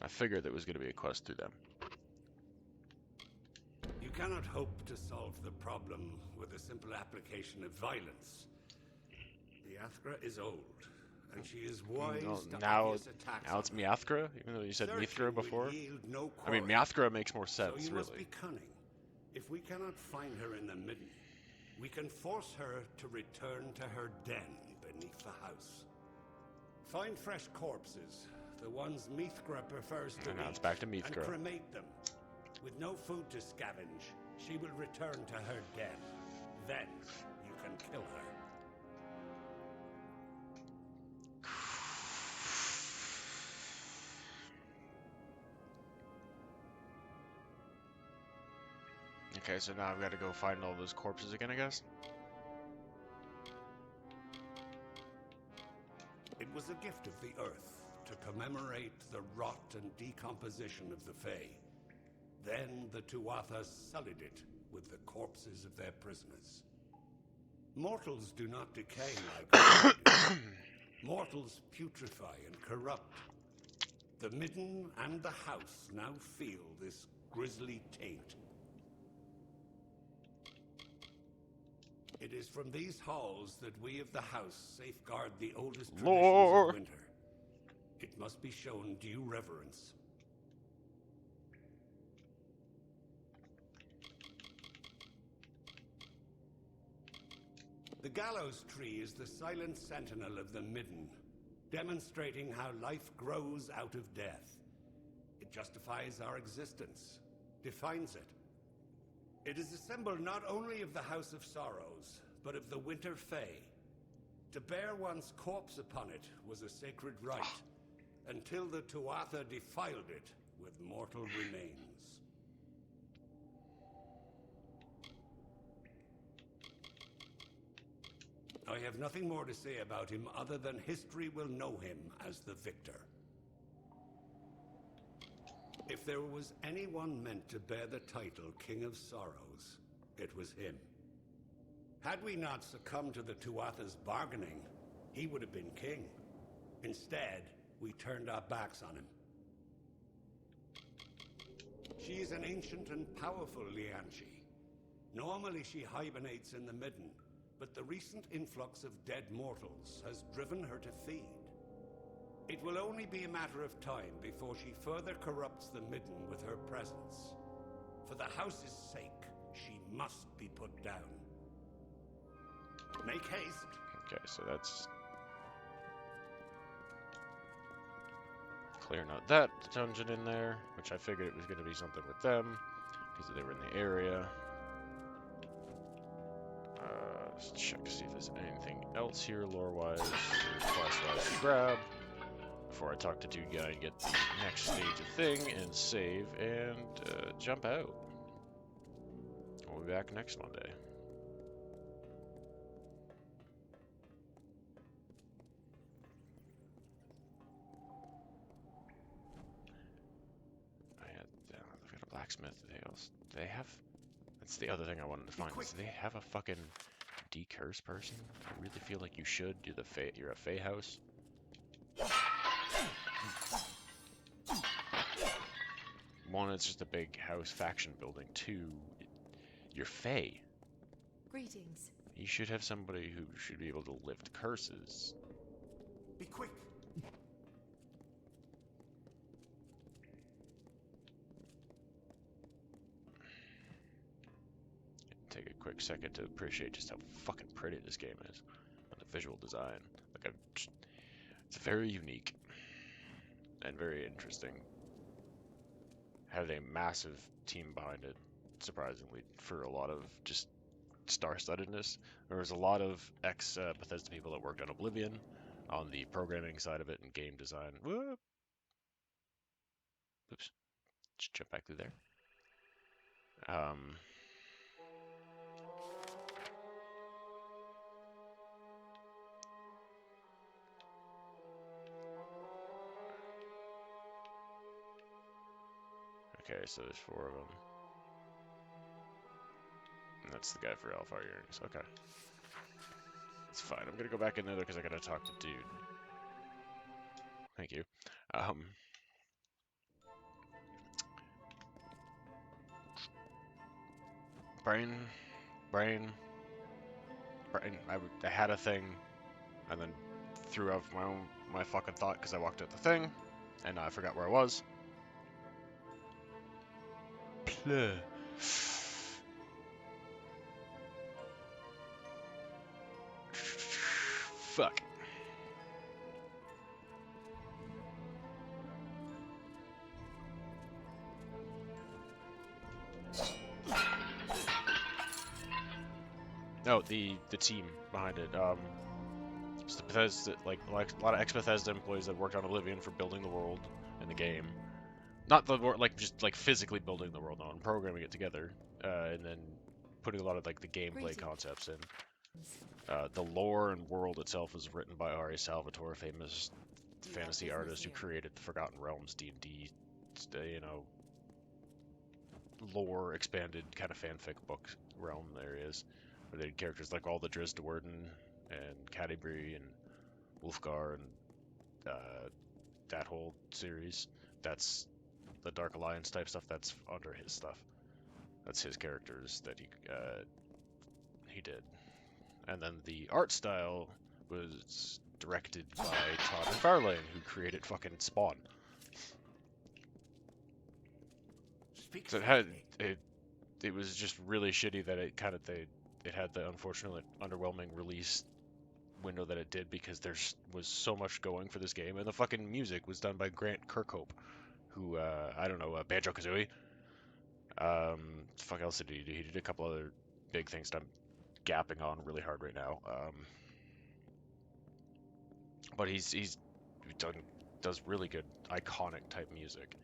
Speaker 1: I figured there was going to be a quest through them.
Speaker 2: You cannot hope to solve the problem with a simple application of violence. The Athra is old, and she is wise to
Speaker 1: now
Speaker 2: obvious attacks.
Speaker 1: it's Miathra, even though you said
Speaker 2: Searching
Speaker 1: Mithra
Speaker 2: will
Speaker 1: before.
Speaker 2: yield no
Speaker 1: I mean,
Speaker 2: quarry.
Speaker 1: Miathra makes more
Speaker 2: So
Speaker 1: sense,
Speaker 2: you must be
Speaker 1: really.
Speaker 2: cunning. If we cannot find her in the Midden, we can force her to return to her den beneath the house. Find fresh corpses, the ones Mithra prefers to
Speaker 1: And now
Speaker 2: eat,
Speaker 1: it's back to
Speaker 2: and
Speaker 1: Mithra.
Speaker 2: cremate them. With no food to scavenge, she will return to her den. Then you can kill her.
Speaker 1: Okay, so now I've got to go find all those corpses again, I guess.
Speaker 2: It was a gift of the earth to commemorate the rot and decomposition of the Fey. Then the Tuatha sullied it with the corpses of their prisoners. Mortals do not decay like we do. Mortals putrefy and corrupt. The midden and the house now feel this grisly taint. It is from these halls that we of the house safeguard the oldest traditions of winter. It must be shown due reverence. The gallows tree is the silent sentinel of the midden, demonstrating how life grows out of death. It justifies our existence, defines it. It is a symbol not only of the House of Sorrows, but of the Winter Fey. To bear one's corpse upon it was a sacred rite, until the Tuatha defiled it with mortal remains. I have nothing more to say about him other than history will know him as the victor. If there was anyone meant to bear the title King of Sorrows, it was him. Had we not succumbed to the Tuatha's bargaining, he would have been king. Instead, we turned our backs on him. She is an ancient and powerful Lianchi. Normally she hibernates in the midden, but the recent influx of dead mortals has driven her to feed. It will only be a matter of time before she further corrupts the midden with her presence. For the house's sake, she must be put down. Make haste.
Speaker 1: Okay, so that's clearing out that dungeon in there, which I figured it was going to be something with them because they were in the area. Let's check to see if there's anything else here lore-wise or quest-wise to grab before I talk to Dude Guy and get the next stage of thing and save and jump out. We'll be back next Monday. I've got a blacksmith. They have. That's the other thing I wanted to find. Is they have a fucking decurse person? I really feel like you should do the Fey. You're a Fey house. One, it's just a big house faction building. Two, you're Fey.
Speaker 6: Greetings.
Speaker 1: You should have somebody who should be able to lift curses.
Speaker 2: Be quick.
Speaker 1: Take a quick second to appreciate just how fucking pretty this game is, and the visual design. Like, it's very unique and very interesting. Had a massive team behind it, surprisingly, for a lot of just star-studdedness. There was a lot of ex-Bethesda people that worked on Oblivion, on the programming side of it and game design. Whoop. Oops. Just jump back through there. Okay, so there's 4 of them. And that's the guy for Alpha Earrings. Okay. It's fine. I'm gonna go back in there because I gotta talk to Dude. Thank you. Brain. I had a thing, and then threw off my fucking thought because I walked at the thing, and I forgot where I was. Fuck. Oh, the team behind it. It's the Bethesda, like a lot of ex-Bethesda employees that worked on Oblivion for building the world in the game. Not the world, like just like physically building the world, on programming it together, and then putting a lot of like the gameplay concepts in. The lore and world itself was written by R.A. Salvatore, famous fantasy artist who created the Forgotten Realms D&D, you know, lore expanded kind of fanfic book realm there is, where they had characters like all the Drizzt Do'Urden and Catti-brie and Wulfgar and that whole series. That's the Dark Alliance type stuff. That's under his stuff. That's his characters that he did. And then the art style was directed by Todd McFarlane, who created fucking Spawn. So it was just really shitty that it had the unfortunate underwhelming release window that it did, because there was so much going for this game, and the fucking music was done by Grant Kirkhope, who I don't know, Banjo-Kazooie. Fuck else did he do? He did a couple other big things that I'm gapping on really hard right now. But he's does really good iconic type music.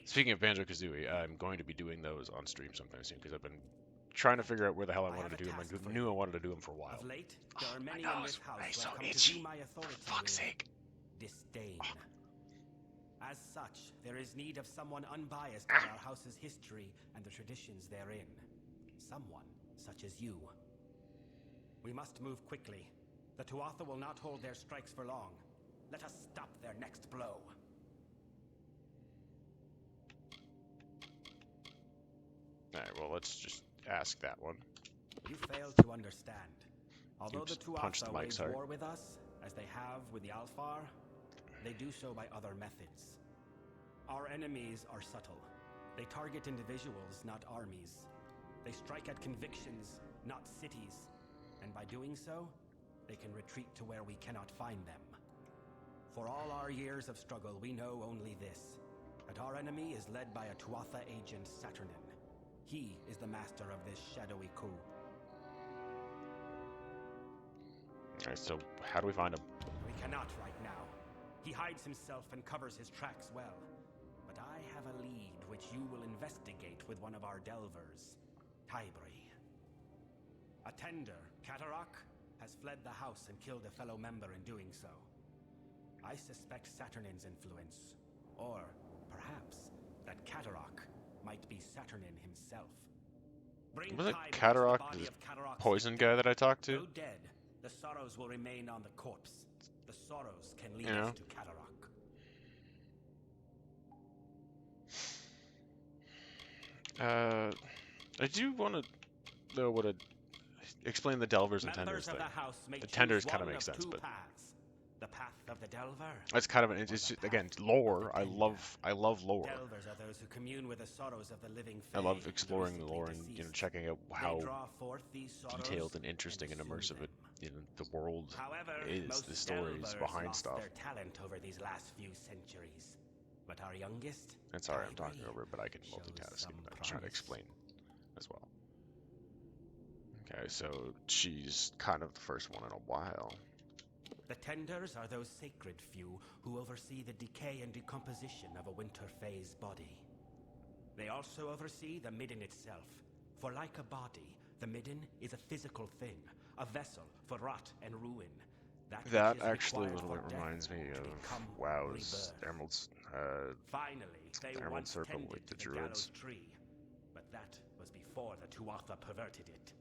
Speaker 1: Speaking of Banjo-Kazooie, I'm going to be doing those on stream sometime soon, because I've been trying to figure out where the hell I wanted to do them. I knew I wanted to do them for a while.
Speaker 5: Of late, there are many
Speaker 1: my
Speaker 5: in
Speaker 1: nose,
Speaker 5: this house
Speaker 1: so
Speaker 5: who have come
Speaker 1: itchy.
Speaker 5: to view my authority
Speaker 1: For fuck's
Speaker 5: with
Speaker 1: sake.
Speaker 5: disdain. As such, there is need of someone unbiased by our house's history and the traditions therein. Someone such as you. We must move quickly. The Tuatha will not hold their strikes for long. Let us stop their next blow.
Speaker 1: Alright, well, let's just ask that one.
Speaker 5: You fail to understand. Although
Speaker 1: Oops,
Speaker 5: the
Speaker 1: punched
Speaker 5: Tuatha
Speaker 1: the mic,
Speaker 5: wage
Speaker 1: sorry.
Speaker 5: war with us, as they have with the Alfar, they do so by other methods. Our enemies are subtle. They target individuals, not armies. They strike at convictions, not cities. And by doing so, they can retreat to where we cannot find them. For all our years of struggle, we know only this: that our enemy is led by a Tuatha agent, Saturnin. He is the master of this shadowy coup.
Speaker 1: Alright, so how do we find him?
Speaker 5: We cannot right now. He hides himself and covers his tracks well. But I have a lead which you will investigate with one of our delvers, Tybri. A tender, Catarak, has fled the house and killed a fellow member in doing so. I suspect Saturnin's influence, or perhaps that Catarak might be Saturnin himself. Bring
Speaker 1: Wasn't
Speaker 5: Tybri to the
Speaker 1: Catarak
Speaker 5: body
Speaker 1: the
Speaker 5: of Catarak's
Speaker 1: poison
Speaker 5: victim.
Speaker 1: guy that I talked to?
Speaker 5: Though dead, the sorrows will remain on the corpse. The sorrows can lead
Speaker 1: Yeah.
Speaker 5: us to Catarak.
Speaker 1: I do want to know what a... Explain the Delvers and Tenders
Speaker 5: Members of
Speaker 1: thing.
Speaker 5: the house may
Speaker 1: The
Speaker 5: choose
Speaker 1: Tenders kind of
Speaker 5: one
Speaker 1: makes sense,
Speaker 5: two
Speaker 1: but...
Speaker 5: paths. The path of the Delver.
Speaker 1: That's kind of an... It's just, again, lore. I love lore.
Speaker 5: Delvers are those who commune with the sorrows of the living
Speaker 1: I
Speaker 5: Fae
Speaker 1: love
Speaker 5: and the
Speaker 1: exploring the
Speaker 5: recently
Speaker 1: lore and, you know,
Speaker 5: deceased.
Speaker 1: checking out
Speaker 5: They
Speaker 1: how
Speaker 5: draw forth these sorrows
Speaker 1: detailed and interesting and
Speaker 5: soothe
Speaker 1: immersive
Speaker 5: them.
Speaker 1: the world
Speaker 5: However,
Speaker 1: is,
Speaker 5: most
Speaker 1: the stories
Speaker 5: Delvers
Speaker 1: behind
Speaker 5: lost
Speaker 1: stuff.
Speaker 5: their talent over these last few centuries. But our youngest,
Speaker 1: And sorry, I'm
Speaker 5: Tybri,
Speaker 1: talking over it, but I can
Speaker 5: shows
Speaker 1: multitask
Speaker 5: some
Speaker 1: and I'm trying to
Speaker 5: promise.
Speaker 1: explain as well. Okay, so she's kind of the first one in a while.
Speaker 5: The Tenders are those sacred few who oversee the decay and decomposition of a Winter Fey's body. They also oversee the Midden itself, for like a body, the Midden is a physical thing, a vessel for rot and ruin.
Speaker 1: That
Speaker 5: which is
Speaker 1: actually
Speaker 5: required
Speaker 1: little
Speaker 5: for
Speaker 1: bit
Speaker 5: death
Speaker 1: reminds me
Speaker 5: to
Speaker 1: of
Speaker 5: become
Speaker 1: WoW's
Speaker 5: rebirth.
Speaker 1: Emerald's,
Speaker 5: Finally, they
Speaker 1: Emerald
Speaker 5: once
Speaker 1: Circle
Speaker 5: tended
Speaker 1: with
Speaker 5: to
Speaker 1: the
Speaker 5: the
Speaker 1: druids.
Speaker 5: gallows tree, but that was before the Tuatha perverted it.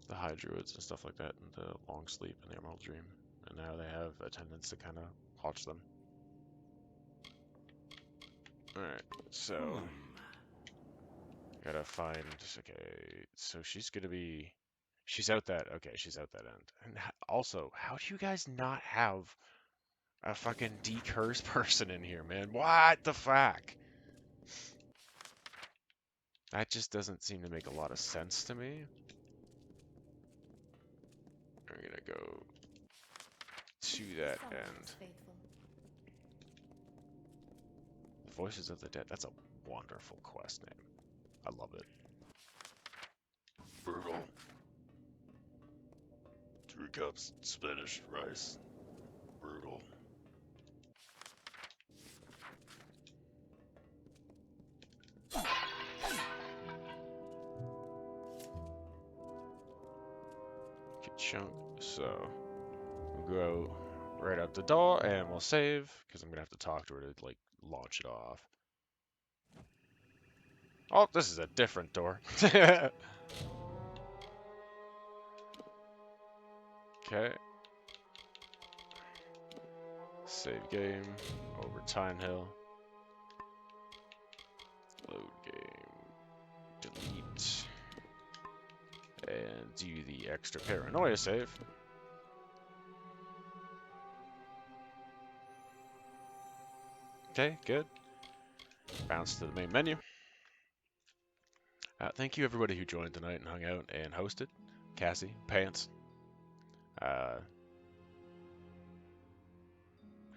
Speaker 1: the High Druids and stuff like that, and the Long Sleep and the Emerald Dream. And now they have attendants to kind of watch them. Alright, so... Gotta find... Okay, so she's gonna be... She's out that... Okay, she's out that end. And also, how do you guys not have a fucking decurse person in here, man? What the fuck? That just doesn't seem to make a lot of sense to me. We're gonna go to that
Speaker 6: Someone
Speaker 1: end.
Speaker 6: is faithful.
Speaker 1: Voices of the Dead. That's a wonderful quest name. I love it. Brutal. 3 cups Spanish rice. Brutal. So we'll go right out the door and we'll save because I'm gonna have to talk to her to like launch it off. Oh, this is a different door. Okay. Save game. Over Time Hill. Load game. Delete. And do the extra paranoia save. Okay, good. Bounce to the main menu. Thank you everybody who joined tonight and hung out and hosted. Cassie, Pants.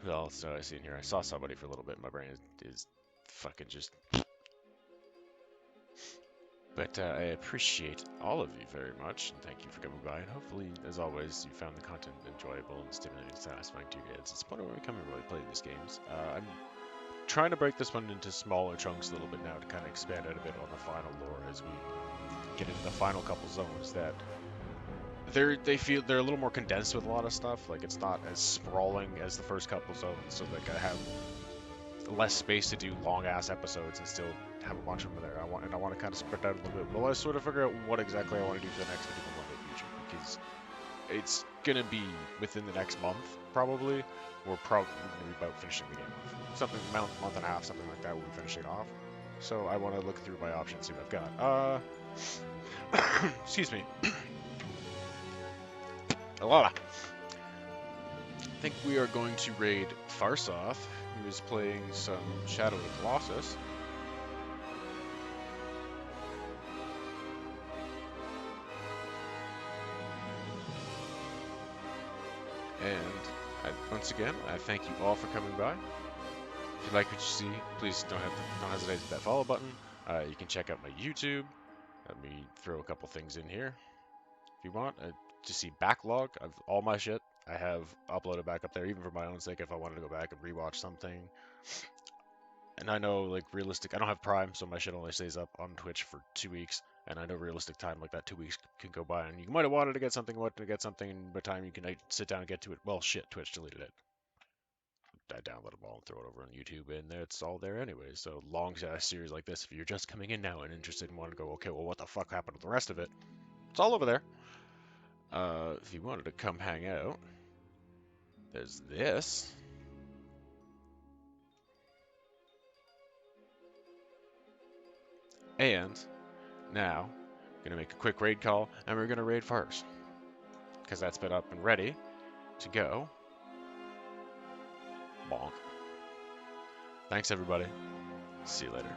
Speaker 1: Who else do I see in here? I saw somebody for a little bit. My brain is fucking just... But I appreciate all of you very much, and thank you for coming by. And hopefully, as always, you found the content enjoyable and stimulating and satisfying to your kids. It's the point where we come and really play these games. I'm trying to break this one into smaller chunks a little bit now to kind of expand out a bit on the final lore as we get into the final couple zones that they feel they're a little more condensed with a lot of stuff. Like it's not as sprawling as the first couple zones, so like I have less space to do long ass episodes and still have a bunch of them there. I want to kind of spread out a little bit. Well, I sort of figure out what exactly I want to do for the next video one day future because it's gonna be within the next month probably. We're probably gonna be about finishing the game off. Something month and a half, something like that. We'll be finishing it off. So I want to look through my options, see what I've got. Excuse me. I think we are going to raid Farsoth, who is playing some Shadow of the Colossus. And once again, I thank you all for coming by. If you like what you see, please don't hesitate to hit that follow button. You can check out my YouTube. Let me throw a couple things in here if you want. To see backlog of all my shit, I have uploaded back up there, even for my own sake, if I wanted to go back and rewatch something. And I know, like, realistic, I don't have Prime, so my shit only stays up on Twitch for 2 weeks. And I know realistic time, like that 2 weeks can go by, and you might have wanted to get something, and by the time you can sit down and get to it, well, shit, Twitch deleted it. I download them all and throw it over on YouTube, and it's all there anyway. So long series like this, if you're just coming in now and interested and want to go, okay, well, what the fuck happened to the rest of it? It's all over there. If you wanted to come hang out, there's this. And now, I'm going to make a quick raid call, and we're going to raid first. Because that's been up and ready to go. Bonk. Thanks, everybody. See you later.